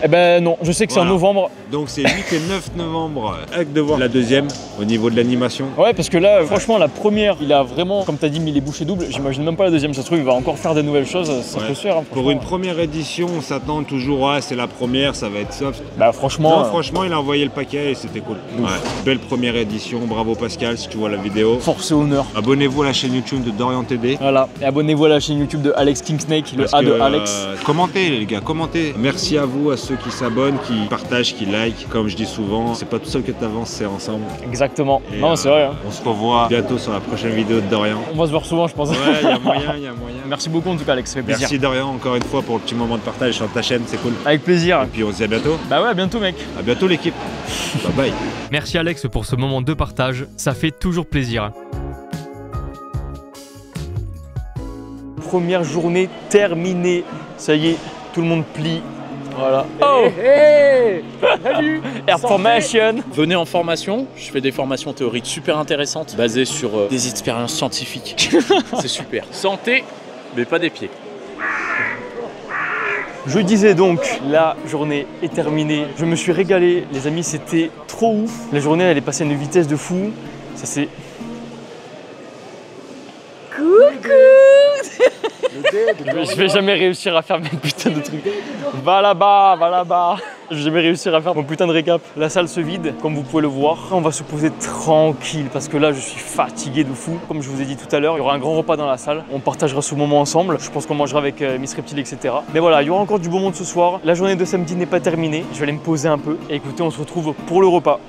Eh ben non, je sais que c'est en novembre. Donc c'est 8 et 9 novembre. Hâte de voir la deuxième au niveau de l'animation. Ouais, parce que là, franchement, la première, il a vraiment, comme tu as dit, mis les bouchées doubles. J'imagine même pas la deuxième. Ça se trouve, il va encore faire des nouvelles choses. Ça peut se faire. Hein, pour une première édition, on s'attend toujours à c'est la première, ça va être soft. Bah franchement. Non, franchement, il a envoyé le paquet et c'était cool. Ouais. Belle première édition. Bravo Pascal, si tu vois la vidéo. Force et honneur. Abonnez-vous à la chaîne YouTube de Dorian TD. Voilà. Et abonnez-vous à la chaîne YouTube de Alex Kingsnake, le A de Alex. Commentez les gars, commentez. Merci à vous, à ceux qui s'abonnent, qui partagent, qui like. Comme je dis souvent, c'est pas tout seul que tu avances, c'est ensemble. Exactement. Et non, c'est vrai. Hein. On se revoit bientôt sur la prochaine vidéo de Dorian. On va se voir souvent, je pense. Ouais, il y a moyen, il y a moyen. Merci beaucoup en tout cas, Alex, ça fait plaisir. Merci Dorian encore une fois pour le petit moment de partage sur ta chaîne, c'est cool. Avec plaisir. Et puis on se dit à bientôt. Bah ouais, à bientôt mec. À bientôt l'équipe. Bye bye. Merci Alex pour ce moment de partage, ça fait toujours plaisir. Première journée terminée. Ça y est, tout le monde plie. Voilà. Oh hey, salut. Air Formation. Venez en formation, je fais des formations théoriques super intéressantes basées sur des expériences scientifiques. C'est super. Santé, mais pas des pieds. Je disais donc, la journée est terminée. Je me suis régalé, les amis, c'était trop ouf. La journée, elle est passée à une vitesse de fou. Ça c'est... Coucou. Je vais jamais réussir à faire mes putains de trucs. Va là-bas, va là-bas. Je vais jamais réussir à faire mon putain de récap. La salle se vide, comme vous pouvez le voir. On va se poser tranquille parce que là, je suis fatigué de fou. Comme je vous ai dit tout à l'heure, il y aura un grand repas dans la salle. On partagera ce moment ensemble. Je pense qu'on mangera avec Miss Reptile, etc. Mais voilà, il y aura encore du beau monde ce soir. La journée de samedi n'est pas terminée. Je vais aller me poser un peu. Et écoutez, on se retrouve pour le repas.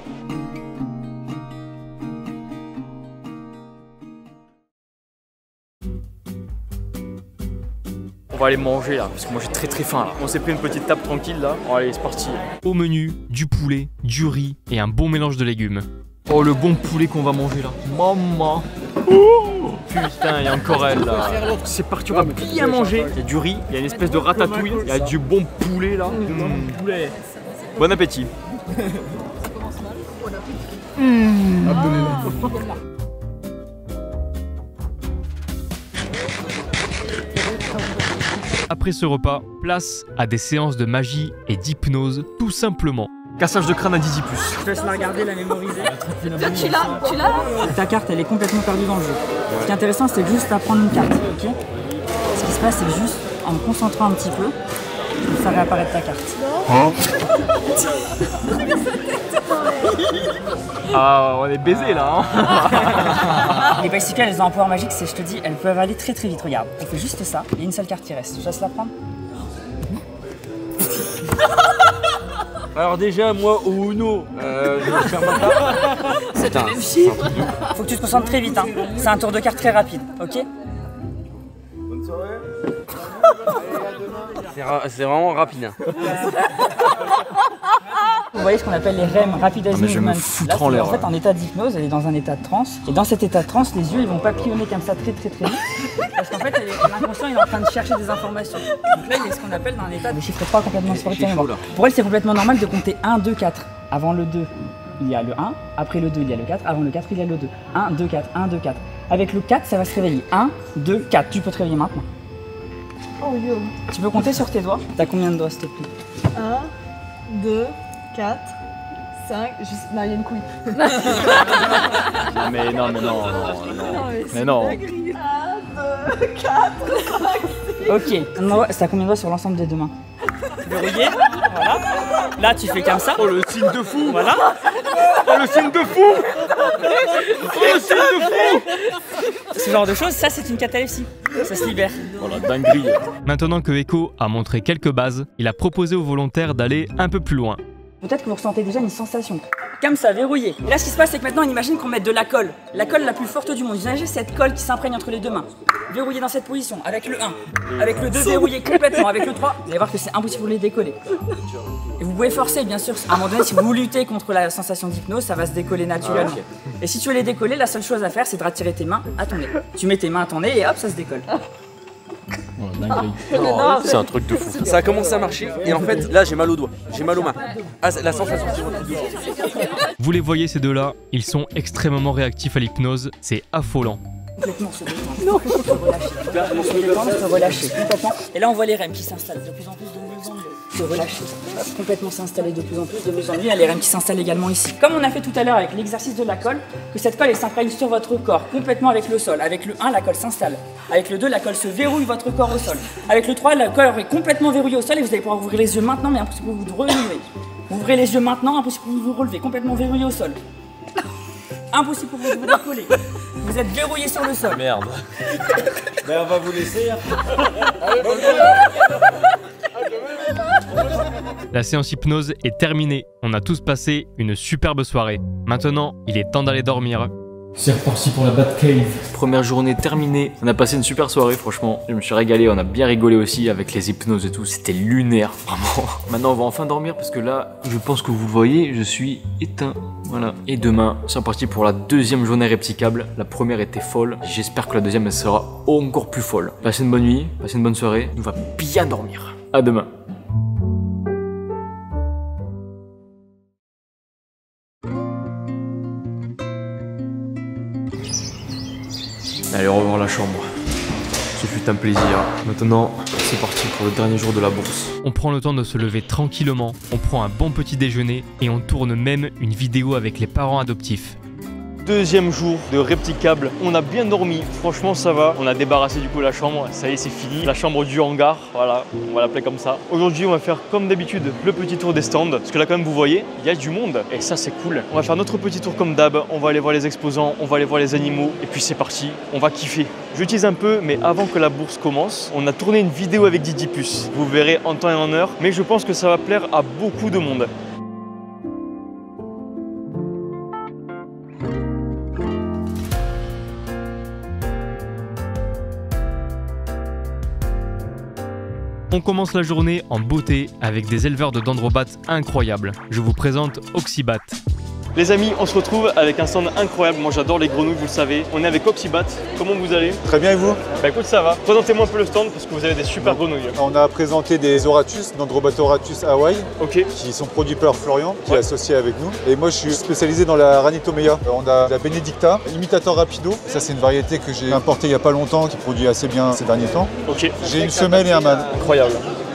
On va aller manger là, parce que moi j'ai très faim là. On s'est pris une petite table tranquille là. Bon, allez, c'est parti. Au menu, du poulet, du riz et un bon mélange de légumes. Oh, le bon poulet qu'on va manger là. Maman. Oh, putain, il y a encore elle là. C'est parti, on va bien manger. Il y a du riz, il y a une espèce de ratatouille, il y a du bon poulet là. Bon appétit. Après ce repas, place à des séances de magie et d'hypnose, tout simplement. Cassage de crâne à Dizipus. Je te laisse la regarder, la mémoriser. Tu l'as Ta carte, elle est complètement perdue dans le jeu. Ce qui est intéressant, c'est juste à prendre une carte, ok? Ce qui se passe, c'est juste en me concentrant un petit peu, de faire réapparaître ta carte. Ah, on est baisé là. Les bicycles, elles ont un pouvoir magique, c'est, je te dis, elles peuvent aller très vite. Regarde, on fait juste ça, il y a une seule carte qui reste. Je laisse la prendre. Alors déjà, moi, au Uno, je vais faire ma part. C'est un chiffre. Faut que tu te concentres très vite, hein. C'est un tour de carte très rapide, ok? Bonne soirée. C'est vraiment rapide. Vous voyez ce qu'on appelle les REM, Rapid Eye mais je vais me Movement. foutre Là, en l'air. En fait, en état d'hypnose, elle est dans un état de transe. Et dans cet état de transe, les yeux, ils vont papillonner comme ça très vite. Parce qu'en fait, l'inconscient, il est en train de chercher des informations. Donc là, il y a ce qu'on appelle dans un état de chiffre 3 complètement sportif. Pour elle, c'est complètement normal de compter 1, 2, 4. Avant le 2, il y a le 1. Après le 2, il y a le 4. Avant le 4, il y a le 2. 1, 2, 4, 1, 2, 4. Avec le 4, ça va se réveiller. 1, 2, 4. Tu peux te réveiller maintenant. Oh yo. Tu peux compter sur tes doigts. T'as combien de doigts, s'il te plaît? 1, 2, 4, 5, juste... Non, il y a une couille. Mais non. Mais non. 1, 2, 4, 5, 6. Ok. T'as combien de doigts sur l'ensemble des deux mains? Verrouillé. Voilà. Là, tu fais comme ça. Oh, le signe de fou. Voilà. Oh, le signe de fou. Oh, le signe de fou. Ce genre de choses, ça, c'est une catalepsie. Ça se libère. Oh la dinguerie. Maintenant que Echo a montré quelques bases, il a proposé aux volontaires d'aller un peu plus loin. Peut-être que vous ressentez déjà une sensation. Comme ça, verrouillé. Et là, ce qui se passe, c'est que maintenant, on imagine qu'on met de la colle. La colle la plus forte du monde. Imaginez cette colle qui s'imprègne entre les deux mains. Verrouillé dans cette position, avec le 1. Avec le 2, verrouillé complètement. Avec le 3, vous allez voir que c'est impossible de les décoller. Et vous pouvez forcer, bien sûr. À un moment donné, si vous luttez contre la sensation d'hypnose, ça va se décoller naturellement. Et si tu veux les décoller, la seule chose à faire, c'est de retirer tes mains à ton nez. Tu mets tes mains à ton nez et hop, ça se décolle. C'est un truc de fou. Ça a commencé à marcher et en fait là j'ai mal aux doigts, j'ai mal aux mains. Ah, la sensation c'est votre doigt. Vous les voyez ces deux-là, ils sont extrêmement réactifs à l'hypnose, c'est affolant. Complètement se détendre. Non. On se détendre, se relâcher complètement. Et là on voit les REM qui s'installent de plus en plus, de mieux en mieux. Se relâcher, complètement s'installer de plus en plus, de mieux en mieux. Il y a les REM qui s'installent également ici. Comme on a fait tout à l'heure avec l'exercice de la colle, que cette colle elle s'imprègne sur votre corps, complètement avec le sol. Avec le 1, la colle s'installe. Avec le 2, la colle se verrouille votre corps au sol. Avec le 3, la colle est complètement verrouillée au sol et vous allez pouvoir ouvrir les yeux maintenant, mais impossible pour vous de relever. Vous ouvrez les yeux maintenant, impossible pour vous de vous relever, complètement verrouillé au sol. Impossible pour vous de vous décoller. Vous êtes verrouillé sur le sol. Merde. Ben on va vous laisser. La séance hypnose est terminée, on a tous passé une superbe soirée. Maintenant, il est temps d'aller dormir. C'est reparti pour la Batcave. Première journée terminée. On a passé une super soirée, franchement. Je me suis régalé, on a bien rigolé aussi avec les hypnoses et tout. C'était lunaire, vraiment. Maintenant, on va enfin dormir parce que là, je pense que vous le voyez, je suis éteint. Voilà. Et demain, c'est reparti pour la deuxième journée repticable. La première était folle. J'espère que la deuxième, elle sera encore plus folle. Passez une bonne nuit, passez une bonne soirée. On va bien dormir. À demain. Allez, au revoir la chambre. Ce fut un plaisir. Maintenant, c'est parti pour le dernier jour de la bourse. On prend le temps de se lever tranquillement, on prend un bon petit déjeuner et on tourne même une vidéo avec les parents adoptifs. Deuxième jour de repticable, on a bien dormi, franchement ça va. On a débarrassé du coup la chambre, ça y est c'est fini. La chambre du hangar, voilà, on va l'appeler comme ça. Aujourd'hui on va faire comme d'habitude le petit tour des stands. Parce que là quand même vous voyez, il y a du monde et ça c'est cool. On va faire notre petit tour comme d'hab, on va aller voir les exposants, on va aller voir les animaux et puis c'est parti, on va kiffer. Je tease un peu, mais avant que la bourse commence, on a tourné une vidéo avec Didipus. Vous verrez en temps et en heure, mais je pense que ça va plaire à beaucoup de monde. On commence la journée en beauté avec des éleveurs de dendrobates incroyables. Je vous présente Oxybat. Les amis, on se retrouve avec un stand incroyable. Moi j'adore les grenouilles, vous le savez. On est avec Oxybat. Comment vous allez? Très bien, et vous? Bah écoute, ça va. Présentez-moi un peu le stand parce que vous avez des super grenouilles. On a présenté des Oratus, Dendrobatoratus Hawaii, qui sont produits par Florian, qui est associé avec nous. Et moi je suis spécialisé dans la Ranitomea. On a la Benedicta, Imitator Rapido. Ça c'est une variété que j'ai importée il n'y a pas longtemps, qui produit assez bien ces derniers temps. J'ai une femelle et un mâle. Incroyable.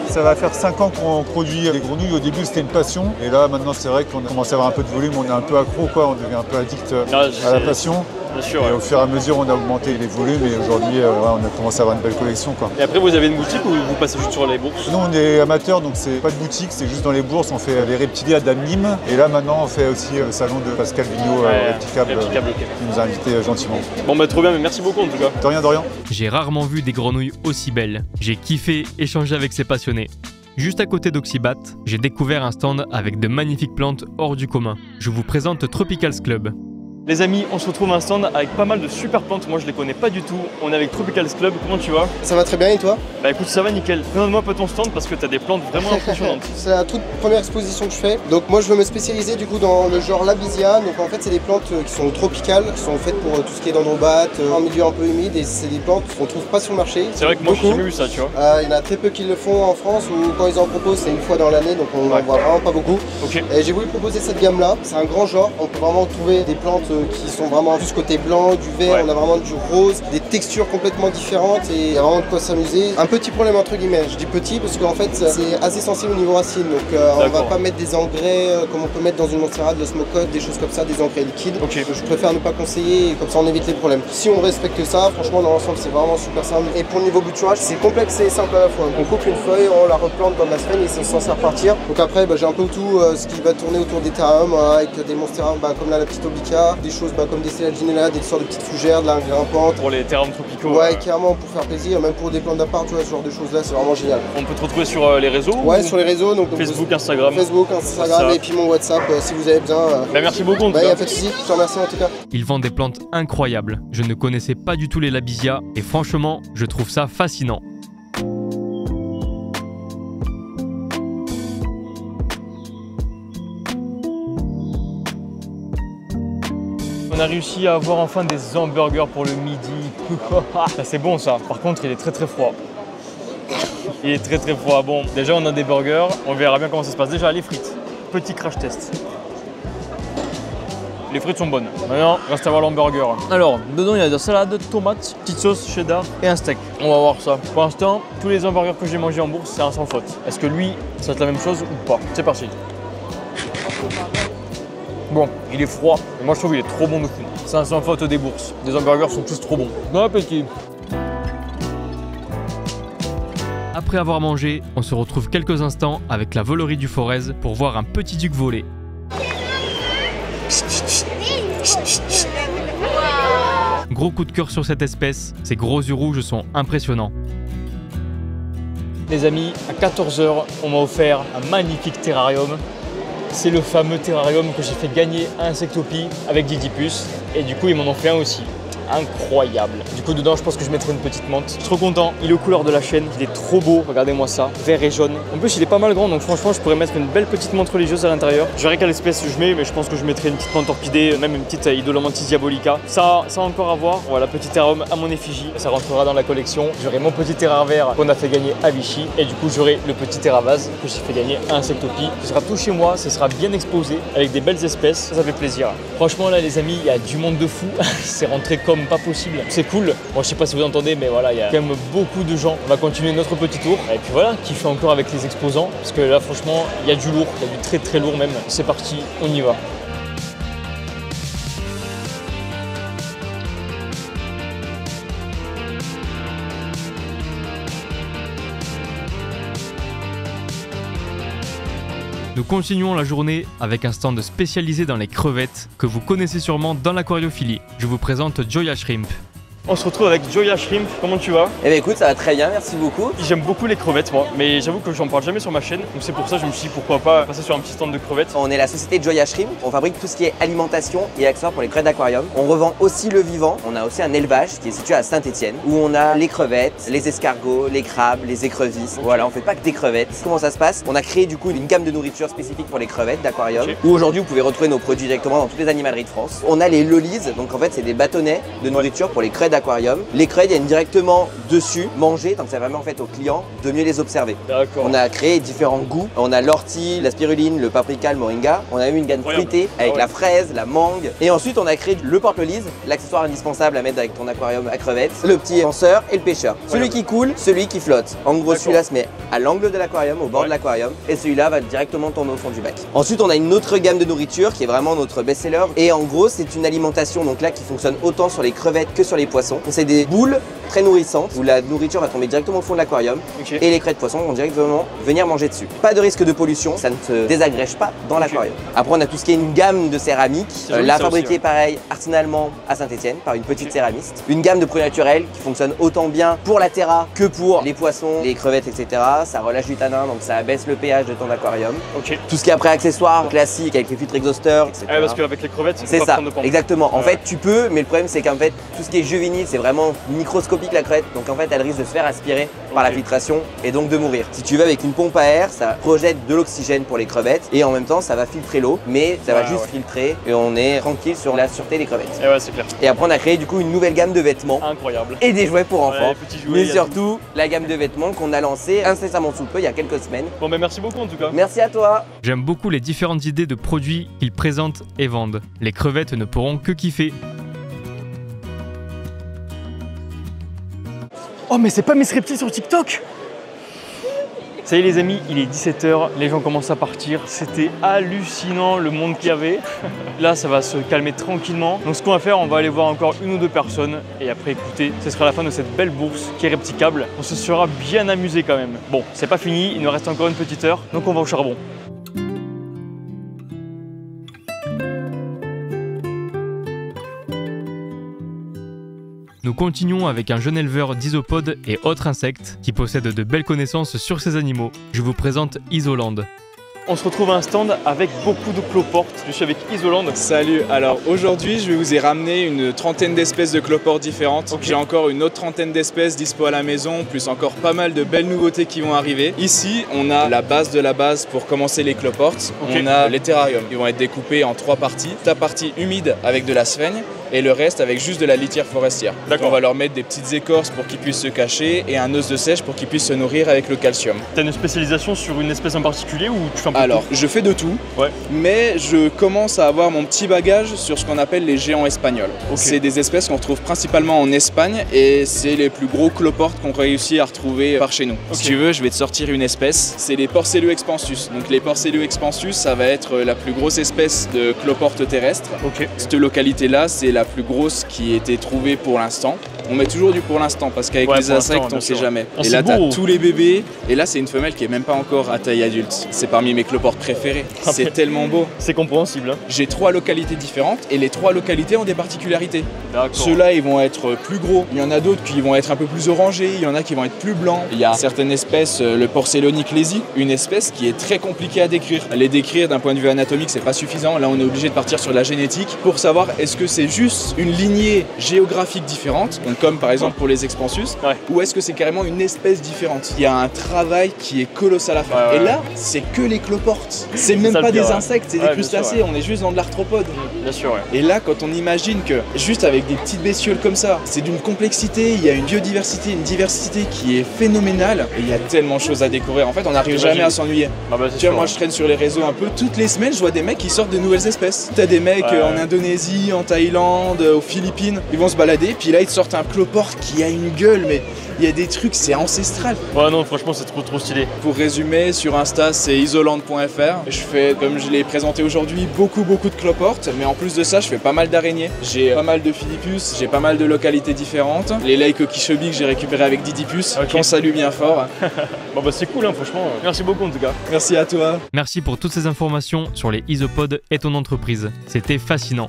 Ça va faire 5 ans qu'on produit des grenouilles. Au début, c'était une passion. Et là, maintenant, c'est vrai qu'on a commencé à avoir un peu de volume. On est un peu accro, quoi. On devient un peu addict à la passion. Bien sûr, et au fur et à mesure, on a augmenté les volumes. Et aujourd'hui, on a commencé à avoir une belle collection, quoi. Et après, vous avez une boutique ou vous passez juste sur les bourses? Nous, on est amateurs, donc c'est pas de boutique. C'est juste dans les bourses. On fait les reptiliers à Dame Nîmes. Et là, maintenant, on fait aussi le salon de Pascal Vigneault, Repticable, qui nous a invités gentiment. Bon, bah trop bien, mais merci beaucoup en tout cas. De rien, de rien. J'ai rarement vu des grenouilles aussi belles. J'ai kiffé échanger avec ces passionnés. Juste à côté d'Oxybat, j'ai découvert un stand avec de magnifiques plantes hors du commun. Je vous présente Tropicals Club. Les amis, on se retrouve à un stand avec pas mal de super plantes. Moi, je les connais pas du tout. On est avec Tropicals Club. Comment tu vas? Ça va très bien, et toi? Bah écoute, ça va nickel. Présente-moi un peu ton stand parce que tu as des plantes vraiment impressionnantes. C'est la toute première exposition que je fais. Donc moi, je veux me spécialiser du coup dans le genre Labisia. Donc en fait, c'est des plantes qui sont tropicales, qui sont faites pour tout ce qui est dendrobates, en milieu un peu humide. Et c'est des plantes qu'on trouve pas sur le marché. C'est vrai que moi, j'ai jamais vu ça, tu vois. Il y en a très peu qui le font en France, ou quand ils en proposent, c'est une fois dans l'année. Donc on en voit vraiment pas beaucoup. Et j'ai voulu proposer cette gamme-là. C'est un grand genre. On peut vraiment trouver des plantes qui sont vraiment plus côté blanc, du vert, on a vraiment du rose, des textures complètement différentes et il y a vraiment de quoi s'amuser. Un petit problème entre guillemets, je dis petit parce qu'en fait c'est assez sensible au niveau racine, donc on va pas mettre des engrais comme on peut mettre dans une monstera, de l'osmocote, des choses comme ça, des engrais liquides. Je préfère ne pas conseiller et comme ça on évite les problèmes. Si on respecte ça, franchement dans l'ensemble c'est vraiment super simple. Et pour le niveau bouturage, c'est complexe et simple à la fois. On coupe une feuille, on la replante dans la semaine et c'est censé repartir. Donc après j'ai un peu tout ce qui va tourner autour des terrariums avec des monsteras comme là la petite oblica, des choses comme des Ginella, des sortes de petites fougères, de la grimpante. Pour les terrariums tropicaux. Ouais, carrément pour faire plaisir, même pour des plantes d'appart, tu vois, ce genre de choses là, c'est vraiment génial. On peut te retrouver sur les réseaux? Ouais, sur les réseaux, donc Facebook, Instagram. Facebook, Instagram et puis mon WhatsApp si vous avez besoin. Bah merci beaucoup en tout cas. Y a pas de soucis, je te remercie en tout cas. Ils vendent des plantes incroyables. Je ne connaissais pas du tout les Labisia et franchement, je trouve ça fascinant. On a réussi à avoir enfin des hamburgers pour le midi. Ça c'est bon ça. Par contre, il est très très froid. Il est très très froid. Bon, déjà on a des burgers. On verra bien comment ça se passe. Déjà les frites. Petit crash test. Les frites sont bonnes. Maintenant, reste à voir l'hamburger. Alors, dedans il y a de la salade, tomates, petite sauce cheddar et un steak. On va voir ça. Pour l'instant, tous les hamburgers que j'ai mangés en bourse, c'est un sans faute. Est-ce que lui, ça va être la même chose ou pas? C'est parti. Bon, il est froid, mais moi je trouve qu'il est trop bon de fou. C'est un sans faute des bourses. Les hamburgers sont tous trop bons. Bon appétit. Après avoir mangé, on se retrouve quelques instants avec la volerie du Forez pour voir un petit duc voler. Gros coup de cœur sur cette espèce, ses gros yeux rouges sont impressionnants. Les amis, à 14 h, on m'a offert un magnifique terrarium. C'est le fameux terrarium que j'ai fait gagner à Insectopie avec Didipus. Et du coup, ils m'en ont fait un aussi. Incroyable. Du coup, dedans, je pense que je mettrai une petite menthe. Je suis trop content. Il est aux couleurs de la chaîne. Il est trop beau. Regardez-moi ça. Vert et jaune. En plus, il est pas mal grand. Donc, franchement, je pourrais mettre une belle petite menthe religieuse à l'intérieur. Je verrai quelle espèce je mets, mais je pense que je mettrai une petite menthe torpidée, même une petite Idolomantis diabolica. Ça encore à voir. Voilà, petit terrarium à mon effigie. Ça rentrera dans la collection. J'aurai mon petit terrain vert qu'on a fait gagner à Vichy. Et du coup, j'aurai le petit terravase que j'ai fait gagner à Insectopie. Ce sera tout chez moi. Ce sera bien exposé avec des belles espèces. Ça fait plaisir. Franchement, là, les amis, il y a du monde de fou. C'est rentré comme pas possible. C'est cool. Moi, je sais pas si vous entendez, mais voilà, il y a quand même beaucoup de gens. On va continuer notre petit tour. Et puis voilà, kiffer encore avec les exposants. Parce que là, franchement, il y a du lourd. Il y a du très très lourd même. C'est parti, on y va. Nous continuons la journée avec un stand spécialisé dans les crevettes que vous connaissez sûrement dans l'aquariophilie. Je vous présente Joya Shrimp. On se retrouve avec Joya Shrimp, comment tu vas? Eh bien écoute, ça va très bien, merci beaucoup. J'aime beaucoup les crevettes moi, mais j'avoue que j'en parle jamais sur ma chaîne, donc c'est pour ça que je me suis dit pourquoi pas passer sur un petit stand de crevettes. On est la société Joya Shrimp, on fabrique tout ce qui est alimentation et accessoires pour les crevettes d'aquarium. On revend aussi le vivant, on a aussi un élevage qui est situé à Saint-Étienne, où on a les crevettes, les escargots, les crabes, les écrevisses. Voilà, on fait pas que des crevettes. Comment ça se passe? On a créé du coup une gamme de nourriture spécifique pour les crevettes d'aquarium, où aujourd'hui vous pouvez retrouver nos produits directement dans toutes les animaleries de France. On a les lollies, donc en fait c'est des bâtonnets de nourriture pour les crevettes d'aquarium. Les crevettes viennent directement dessus, manger, donc ça permet en fait aux clients de mieux les observer. On a créé différents goûts. On a l'ortie, la spiruline, le paprika, le moringa. On a eu une gamme fruitée avec la fraise, la mangue. Et ensuite on a créé le porte-lollies, l'accessoire indispensable à mettre avec ton aquarium à crevettes, le petit lanceur et le pêcheur. Celui qui coule, celui qui flotte. En gros celui-là se met à l'angle de l'aquarium, au bord de l'aquarium, et celui-là va directement tourner au fond du bac. Ensuite on a une autre gamme de nourriture qui est vraiment notre best-seller. Et en gros c'est une alimentation donc là qui fonctionne autant sur les crevettes que sur les poissons. C'est des boules très nourrissantes où la nourriture va tomber directement au fond de l'aquarium et les crevettes poissons vont directement venir manger dessus. Pas de risque de pollution, ça ne se désagrège pas dans l'aquarium. Après on a tout ce qui est une gamme de céramique, là fabriquée pareil artisanalement à Saint-Étienne par une petite céramiste. Une gamme de produits naturels qui fonctionne autant bien pour la terra que pour les poissons, les crevettes, etc. Ça relâche du tanin donc ça abaisse le pH de ton aquarium. Tout ce qui est après accessoires classiques avec les filtres exhausteurs, etc. Parce qu'avec les crevettes, c'est ça, exactement. En fait tu peux, mais le problème c'est qu'en fait tout ce qui est juvénile c'est vraiment microscopique la crevette, donc en fait elle risque de se faire aspirer par la filtration et donc de mourir. Si tu veux avec une pompe à air, ça projette de l'oxygène pour les crevettes et en même temps ça va filtrer l'eau, mais ça va juste filtrer et on est tranquille sur la sûreté des crevettes. C'est clair. Et après on a créé du coup une nouvelle gamme de vêtements. Incroyable. Et des jouets pour enfants. Mais surtout la gamme de vêtements qu'on a lancée incessamment sous peu il y a quelques semaines. Bon ben merci beaucoup en tout cas. Merci à toi. J'aime beaucoup les différentes idées de produits qu'ils présentent et vendent. Les crevettes ne pourront que kiffer. Oh mais c'est pas mes reptiles sur TikTok! Ça y est les amis, il est 17 h, les gens commencent à partir. C'était hallucinant le monde qu'il y avait. Là ça va se calmer tranquillement. Donc ce qu'on va faire, on va aller voir encore une ou deux personnes. Et après écoutez, ce sera la fin de cette belle bourse qui est Repticable. On se sera bien amusé quand même. Bon, c'est pas fini, il nous reste encore une petite heure. Donc on va au charbon. Nous continuons avec un jeune éleveur d'isopodes et autres insectes qui possède de belles connaissances sur ces animaux. Je vous présente Isoland. On se retrouve à un stand avec beaucoup de cloportes. Je suis avec Isoland. Salut, alors aujourd'hui je vous ai ramené une trentaine d'espèces de cloportes différentes. J'ai encore une autre trentaine d'espèces dispo à la maison, plus encore pas mal de belles nouveautés qui vont arriver. Ici on a la base de la base pour commencer les cloportes. On a les terrariums. Ils vont être découpés en 3 parties. Ta partie humide avec de la sphaigne et le reste avec juste de la litière forestière. On va leur mettre des petites écorces pour qu'ils puissent se cacher et un os de sèche pour qu'ils puissent se nourrir avec le calcium. Tu as une spécialisation sur une espèce en particulier ou tu fais un peu Alors, je fais de tout, mais je commence à avoir mon petit bagage sur ce qu'on appelle les géants espagnols. C'est des espèces qu'on retrouve principalement en Espagne et c'est les plus gros cloportes qu'on réussit à retrouver par chez nous. Si tu veux, je vais te sortir une espèce, c'est les Porcellus expansus. Donc les Porcellus expansus, ça va être la plus grosse espèce de cloporte terrestre. Cette localité-là, c'est la plus grosse qui a été trouvée pour l'instant. On met toujours du pour l'instant parce qu'avec les insectes, on sait jamais. Et là, tu as tous les bébés. Et là, c'est une femelle qui est même pas encore à taille adulte. C'est parmi mes cloportes préférées. C'est tellement beau. C'est compréhensible. J'ai 3 localités différentes et les 3 localités ont des particularités. Ceux-là, ils vont être plus gros. Il y en a d'autres qui vont être un peu plus orangés. Il y en a qui vont être plus blancs. Il y a certaines espèces, le Porcelloniclésie, une espèce qui est très compliquée à décrire. Les décrire d'un point de vue anatomique, c'est pas suffisant. Là, on est obligé de partir sur la génétique pour savoir est-ce que c'est juste une lignée géographique différente, donc comme par exemple pour les expansus, ou est-ce que c'est carrément une espèce différente. Il y a un travail qui est colossal à faire. Et là, c'est que les cloportes. C'est même pas des insectes, c'est des crustacés. On est juste dans de l'arthropode. Bien sûr. Et là, quand on imagine que juste avec des petites bestioles comme ça, c'est d'une complexité, il y a une biodiversité, une diversité qui est phénoménale. Et il y a tellement de choses à découvrir. En fait, on n'arrive jamais à s'ennuyer. Tu vois, moi, je traîne sur les réseaux un peu. Toutes les semaines, je vois des mecs qui sortent de nouvelles espèces. T'as des mecs en Indonésie, en Thaïlande, aux Philippines. Ils vont se balader, puis là, ils te sortent un cloporte qui a une gueule, mais il y a des trucs, c'est ancestral. Ouais, non, franchement, c'est trop stylé. Pour résumer, sur Insta, c'est isoland.fr. Je fais, comme je l'ai présenté aujourd'hui, beaucoup de cloportes, mais en plus de ça, je fais pas mal d'araignées. J'ai pas mal de philippus, j'ai pas mal de localités différentes. Les laits coquichobi que j'ai récupérés avec Didipus, qu'on salue bien fort. Bon bah c'est cool, hein, franchement. Merci beaucoup en tout cas. Merci à toi. Merci pour toutes ces informations sur les isopodes et ton entreprise. C'était fascinant.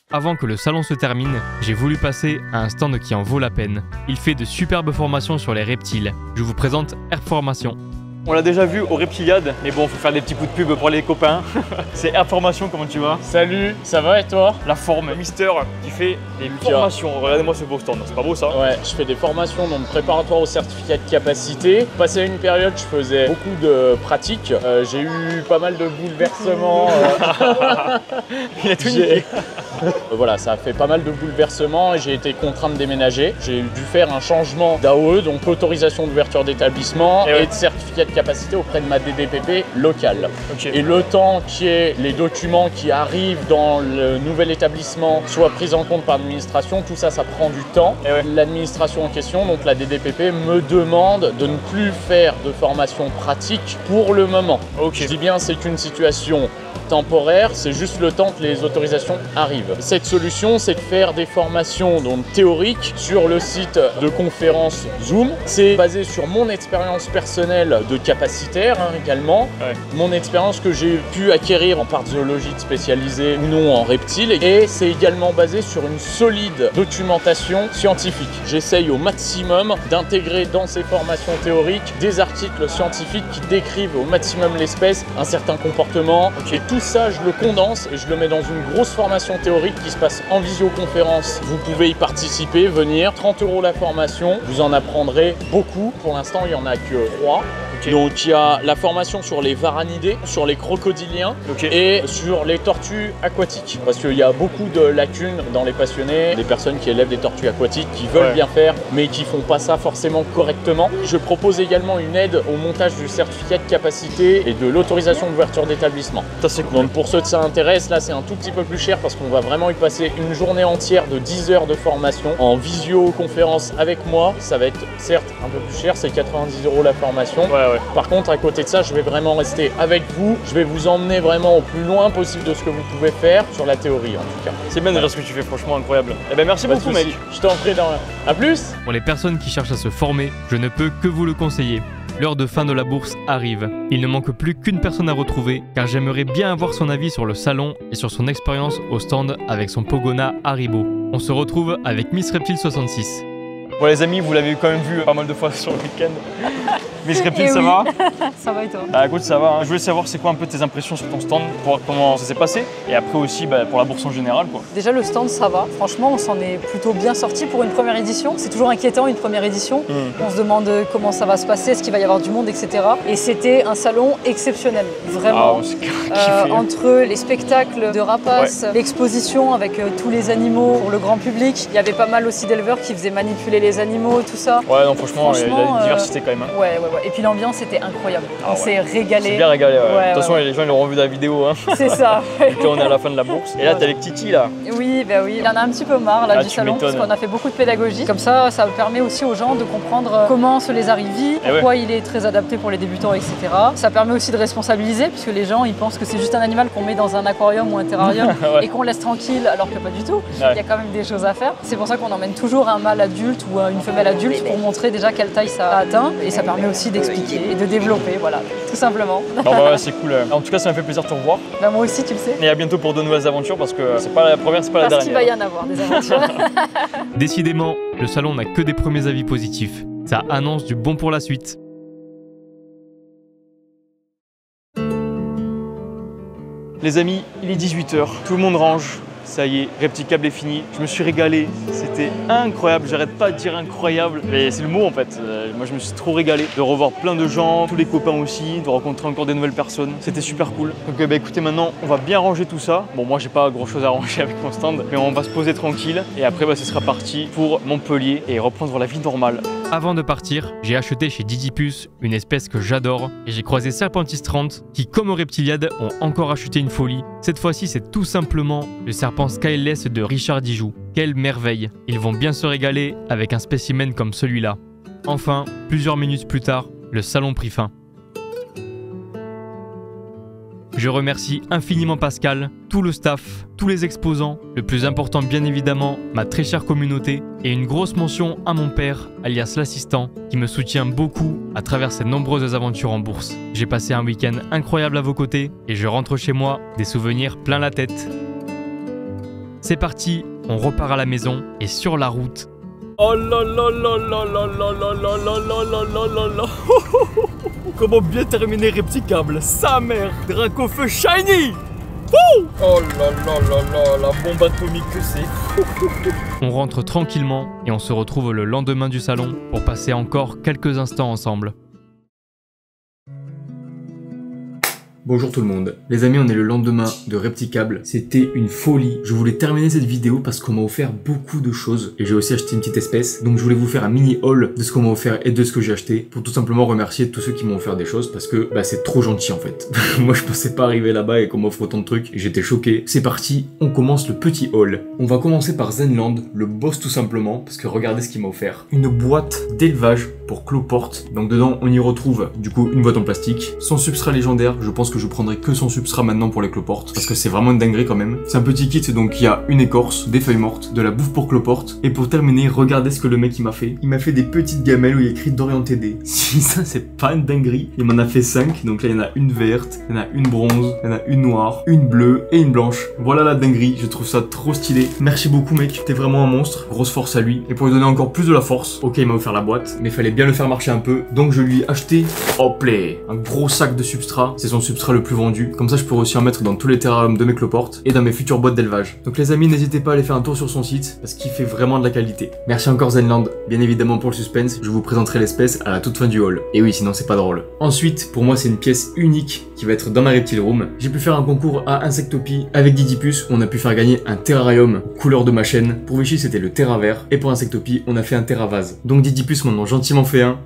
Avant que le salon se termine, j'ai voulu passer à un stand qui en vaut la peine. Il fait de superbes formations sur les reptiles. Je vous présente Air Formation. On l'a déjà vu au Reptiliade, mais bon, faut faire des petits coups de pub pour les copains. C'est Information, comment tu vas? Salut, ça va et toi? La forme, Mister qui fait des formations. Regardez-moi ce beau stand, c'est pas beau ça? Ouais, je fais des formations donc préparatoires au certificat de capacité. Passé une période, je faisais beaucoup de pratiques. J'ai eu pas mal de bouleversements. Il a tout niqué. Voilà, ça a fait pas mal de bouleversements et j'ai été contraint de déménager. J'ai dû faire un changement d'AOE, donc autorisation d'ouverture d'établissement et de certificat de capacité auprès de ma DDPP locale. Et le temps qu'il y ait les documents qui arrivent dans le nouvel établissement soient pris en compte par l'administration, tout ça, ça prend du temps. L'administration en question, donc la DDPP, me demande de ne plus faire de formation pratique pour le moment. Je dis bien, c'est une situation temporaire, c'est juste le temps que les autorisations arrivent. Cette solution, c'est de faire des formations donc théoriques sur le site de conférence Zoom. C'est basé sur mon expérience personnelle de capacitaire également, mon expérience que j'ai pu acquérir en parziologie spécialisée ou non en reptiles, et c'est également basé sur une solide documentation scientifique. J'essaye au maximum d'intégrer dans ces formations théoriques des articles scientifiques qui décrivent au maximum l'espèce, un certain comportement, et tout ça je le condense et je le mets dans une grosse formation théorique qui se passe en visioconférence. Vous pouvez y participer, venir, 30 € la formation, vous en apprendrez beaucoup. Pour l'instant il n'y en a que 3. Donc il y a la formation sur les varanidés, sur les crocodiliens et sur les tortues aquatiques. Parce qu'il y a beaucoup de lacunes dans les passionnés, des personnes qui élèvent des tortues aquatiques, qui veulent bien faire, mais qui font pas ça forcément correctement. Je propose également une aide au montage du certificat de capacité et de l'autorisation d'ouverture d'établissement. Ça c'est cool. Donc pour ceux que ça intéresse, là c'est un tout petit peu plus cher parce qu'on va vraiment y passer une journée entière de 10 heures de formation en visioconférence avec moi. Ça va être certes un peu plus cher, c'est 90 € la formation. Par contre, à côté de ça, je vais vraiment rester avec vous. Je vais vous emmener vraiment au plus loin possible de ce que vous pouvez faire sur la théorie en tout cas. C'est bien déjà ce que tu fais, franchement incroyable. Eh ben merci beaucoup mec. Je t'en prie, à plus. Pour les personnes qui cherchent à se former, je ne peux que vous le conseiller. L'heure de fin de la bourse arrive. Il ne manque plus qu'une personne à retrouver, car j'aimerais bien avoir son avis sur le salon et sur son expérience au stand avec son Pogona Haribo. On se retrouve avec Miss Reptile 66. Bon les amis, vous l'avez quand même vu pas mal de fois sur le week-end. Miss Reptile, ça va? Ça va et toi? Bah écoute, ça va. Je voulais savoir c'est quoi un peu tes impressions sur ton stand, pour voir comment ça s'est passé, et après aussi pour la bourse en général quoi. Déjà le stand ça va, franchement on s'en est plutôt bien sorti pour une première édition. C'est toujours inquiétant une première édition, on se demande comment ça va se passer, est-ce qu'il va y avoir du monde, etc. Et c'était un salon exceptionnel, vraiment. Entre les spectacles de rapaces, l'exposition avec tous les animaux pour le grand public, il y avait pas mal aussi d'éleveurs qui faisaient manipuler les animaux, tout ça. Ouais non franchement, il y a une diversité quand même. Ouais. Et puis l'ambiance était incroyable. On s'est régalé. C'est bien régalé. De toute façon, les gens ils l'auront vu dans la vidéo. C'est ça. Et puis on est à la fin de la bourse. Et là, t'as les petits là. Oui, il en a un petit peu marre là, du salon parce qu'on a fait beaucoup de pédagogie. Comme ça, ça permet aussi aux gens de comprendre comment ce lézard il vit, pourquoi il est très adapté pour les débutants, etc. Ça permet aussi de responsabiliser puisque les gens ils pensent que c'est juste un animal qu'on met dans un aquarium ou un terrarium et qu'on laisse tranquille alors que pas du tout. Il y a quand même des choses à faire. C'est pour ça qu'on emmène toujours un mâle adulte ou une femelle adulte pour montrer déjà quelle taille ça a atteint et ça permet aussi d'expliquer et de développer, voilà, tout simplement. C'est cool. En tout cas, ça m'a fait plaisir de te revoir. Moi aussi, tu le sais. Et à bientôt pour de nouvelles aventures parce que c'est pas la première, c'est pas la dernière. Parce qu'il va y en avoir des aventures. Décidément, le salon n'a que des premiers avis positifs. Ça annonce du bon pour la suite. Les amis, il est 18 h, tout le monde range. Ça y est, Repticable est fini. Je me suis régalé, c'était incroyable. J'arrête pas de dire incroyable, mais c'est le mot en fait. Moi je me suis trop régalé de revoir plein de gens, tous les copains aussi, de rencontrer encore des nouvelles personnes. C'était super cool. Donc écoutez, maintenant on va bien ranger tout ça. Bon, moi j'ai pas grand chose à ranger avec mon stand, mais on va se poser tranquille. Et après ce sera parti pour Montpellier et reprendre la vie normale. Avant de partir, j'ai acheté chez Didipus une espèce que j'adore et j'ai croisé Serpentis 30 qui, comme au Reptiliade, ont encore acheté une folie. Cette fois-ci, c'est tout simplement le serpent Skyless de Richard Dijoux. Quelle merveille! Ils vont bien se régaler avec un spécimen comme celui-là. Enfin, plusieurs minutes plus tard, le salon prit fin. Je remercie infiniment Pascal, tout le staff, tous les exposants, le plus important bien évidemment, ma très chère communauté, et une grosse mention à mon père, alias l'assistant, qui me soutient beaucoup à travers ces nombreuses aventures en bourse. J'ai passé un week-end incroyable à vos côtés, et je rentre chez moi, des souvenirs plein la tête. C'est parti, on repart à la maison et sur la route. Oh là là là là là là là là là là là là là là. Comment bien terminer Repticable? Sa mère, Dracofeu Shiny. Oh là là là là, la bombe atomique que c'est. On rentre tranquillement et on se retrouve le lendemain du salon pour passer encore quelques instants ensemble. Bonjour tout le monde. Les amis, on est le lendemain de Repticable. C'était une folie. Je voulais terminer cette vidéo parce qu'on m'a offert beaucoup de choses. Et j'ai aussi acheté une petite espèce. Donc je voulais vous faire un mini haul de ce qu'on m'a offert et de ce que j'ai acheté. Pour tout simplement remercier tous ceux qui m'ont offert des choses. Parce que c'est trop gentil en fait. Moi je pensais pas arriver là-bas et qu'on m'offre autant de trucs. Et j'étais choqué. C'est parti, on commence le petit haul. On va commencer par Zenland, le boss tout simplement. Parce que regardez ce qu'il m'a offert. Une boîte d'élevage pour Cloporte. Donc dedans on y retrouve du coup une boîte en plastique. Son substrat légendaire, je pense que je prendrai que son substrat maintenant pour les cloportes parce que c'est vraiment une dinguerie quand même. C'est un petit kit, donc il y a une écorce, des feuilles mortes, de la bouffe pour cloporte et pour terminer, regardez ce que le mec il m'a fait. Il m'a fait des petites gamelles où il y a écrit Dorian TD. Si ça c'est pas une dinguerie, il m'en a fait 5, donc là il y en a une verte, il y en a une bronze, il y en a une noire, une bleue et une blanche. Voilà la dinguerie, je trouve ça trop stylé. Merci beaucoup mec, t'es vraiment un monstre, grosse force à lui. Et pour lui donner encore plus de la force, ok il m'a offert la boîte, mais il fallait bien le faire marcher un peu, donc je lui ai acheté, hop là, un gros sac de substrat, c'est son substrat le plus vendu. Comme ça je pourrais aussi en mettre dans tous les terrariums de mes cloportes et dans mes futures boîtes d'élevage. Donc les amis, n'hésitez pas à aller faire un tour sur son site parce qu'il fait vraiment de la qualité. Merci encore Zenland, bien évidemment pour le suspense, je vous présenterai l'espèce à la toute fin du haul. Et oui, sinon c'est pas drôle. Ensuite, pour moi c'est une pièce unique qui va être dans ma reptile room. J'ai pu faire un concours à Insectopie avec Didipus où on a pu faire gagner un terrarium couleur de ma chaîne. Pour Vichy c'était le terra vert et pour Insectopie on a fait un terra vase. Donc Didipus m'en a gentiment fait un.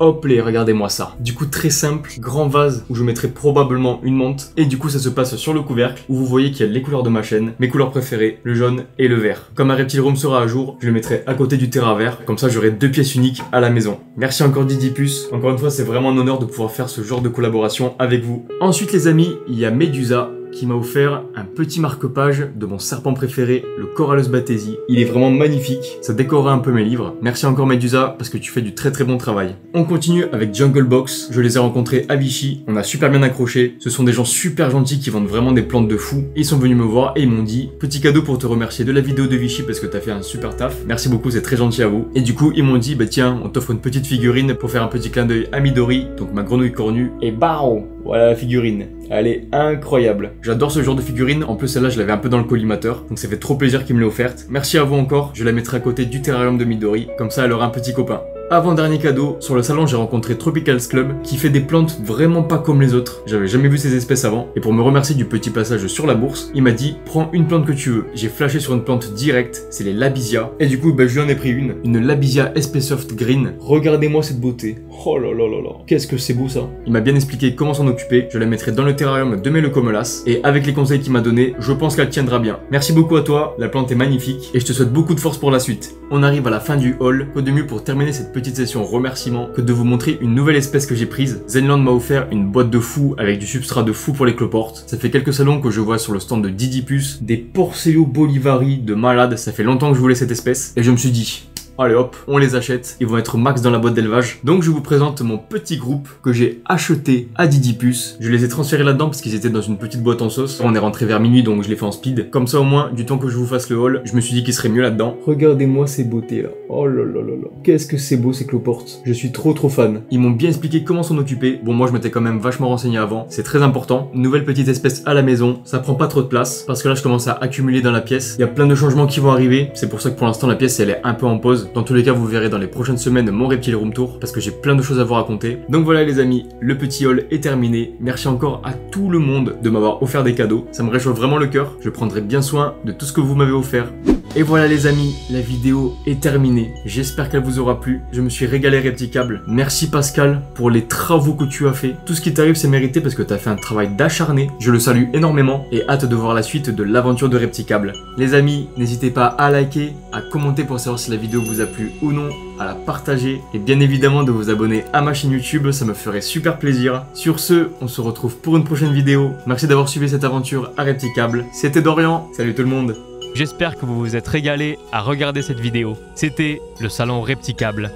Hop là, regardez-moi ça. Du coup très simple, grand vase où je mettrai probablement une menthe. Et du coup ça se passe sur le couvercle où vous voyez qu'il y a les couleurs de ma chaîne, mes couleurs préférées, le jaune et le vert. Comme ma reptile room sera à jour, je le mettrai à côté du terra vert. Comme ça j'aurai 2 pièces uniques à la maison. Merci encore Didipus. Encore une fois c'est vraiment un honneur de pouvoir faire ce genre de collaboration avec vous. Ensuite les amis, il y a Medusa qui m'a offert un petit marque-page de mon serpent préféré, le Corallus battesi. Il est vraiment magnifique, ça décorera un peu mes livres. Merci encore Medusa parce que tu fais du très très bon travail. On continue avec Jungle Box, je les ai rencontrés à Vichy, on a super bien accroché. Ce sont des gens super gentils qui vendent vraiment des plantes de fou. Ils sont venus me voir et ils m'ont dit petit cadeau pour te remercier de la vidéo de Vichy parce que t'as fait un super taf. Merci beaucoup, c'est très gentil à vous. Et du coup ils m'ont dit tiens, on t'offre une petite figurine pour faire un petit clin d'œil à Midori, donc ma grenouille cornue. Et bao, voilà la figurine. Elle est incroyable. J'adore ce genre de figurine. En plus, celle-là, je l'avais un peu dans le collimateur. Donc ça fait trop plaisir qu'il me l'ait offerte. Merci à vous encore. Je la mettrai à côté du terrarium de Midori. Comme ça, elle aura un petit copain. Avant-dernier cadeau, sur le salon j'ai rencontré Tropicals Club qui fait des plantes vraiment pas comme les autres. J'avais jamais vu ces espèces avant et pour me remercier du petit passage sur la bourse, il m'a dit prends une plante que tu veux. J'ai flashé sur une plante directe, c'est les Labisia et du coup je lui en ai pris une Labisia Espesoft Green. Regardez-moi cette beauté. Oh là là là là, qu'est-ce que c'est beau ça. Il m'a bien expliqué comment s'en occuper, je la mettrai dans le terrarium de mes Leucomelas et avec les conseils qu'il m'a donné, je pense qu'elle tiendra bien. Merci beaucoup à toi, la plante est magnifique et je te souhaite beaucoup de force pour la suite. On arrive à la fin du haul, que de mieux pour terminer cette petite session remerciements que de vous montrer une nouvelle espèce que j'ai prise. Zenland m'a offert une boîte de fou avec du substrat de fou pour les cloportes. Ça fait quelques salons que je vois sur le stand de Didipus, des Porceo bolivari de malade, ça fait longtemps que je voulais cette espèce et je me suis dit allez hop, on les achète, ils vont être max dans la boîte d'élevage. Donc je vous présente mon petit groupe que j'ai acheté à Didipus. Je les ai transférés là-dedans parce qu'ils étaient dans une petite boîte en sauce. On est rentré vers minuit donc je l'ai fait en speed. Comme ça au moins, du temps que je vous fasse le haul, je me suis dit qu'il serait mieux là-dedans. Regardez-moi ces beautés là. Oh là là là là. Qu'est-ce que c'est beau ces cloportes. Je suis trop fan. Ils m'ont bien expliqué comment s'en occuper. Bon moi je m'étais quand même vachement renseigné avant. C'est très important. Une nouvelle petite espèce à la maison. Ça prend pas trop de place parce que là je commence à accumuler dans la pièce. Il y a plein de changements qui vont arriver. C'est pour ça que pour l'instant la pièce elle est un peu en pause. Dans tous les cas vous verrez dans les prochaines semaines mon Reptile Room Tour parce que j'ai plein de choses à vous raconter. Donc voilà les amis, le petit haul est terminé. Merci encore à tout le monde de m'avoir offert des cadeaux. Ça me réchauffe vraiment le cœur. Je prendrai bien soin de tout ce que vous m'avez offert. Et voilà les amis, la vidéo est terminée. J'espère qu'elle vous aura plu. Je me suis régalé Repticable. Merci Pascal pour les travaux que tu as fait. Tout ce qui t'arrive c'est mérité parce que tu as fait un travail d'acharné. Je le salue énormément et hâte de voir la suite de l'aventure de Repticable. Les amis, n'hésitez pas à liker, à commenter pour savoir si la vidéo vous a plu ou non, à la partager et bien évidemment de vous abonner à ma chaîne YouTube, ça me ferait super plaisir. Sur ce, on se retrouve pour une prochaine vidéo. Merci d'avoir suivi cette aventure à Repticable. C'était Dorian, salut tout le monde. J'espère que vous vous êtes régalés à regarder cette vidéo. C'était le salon Repticable.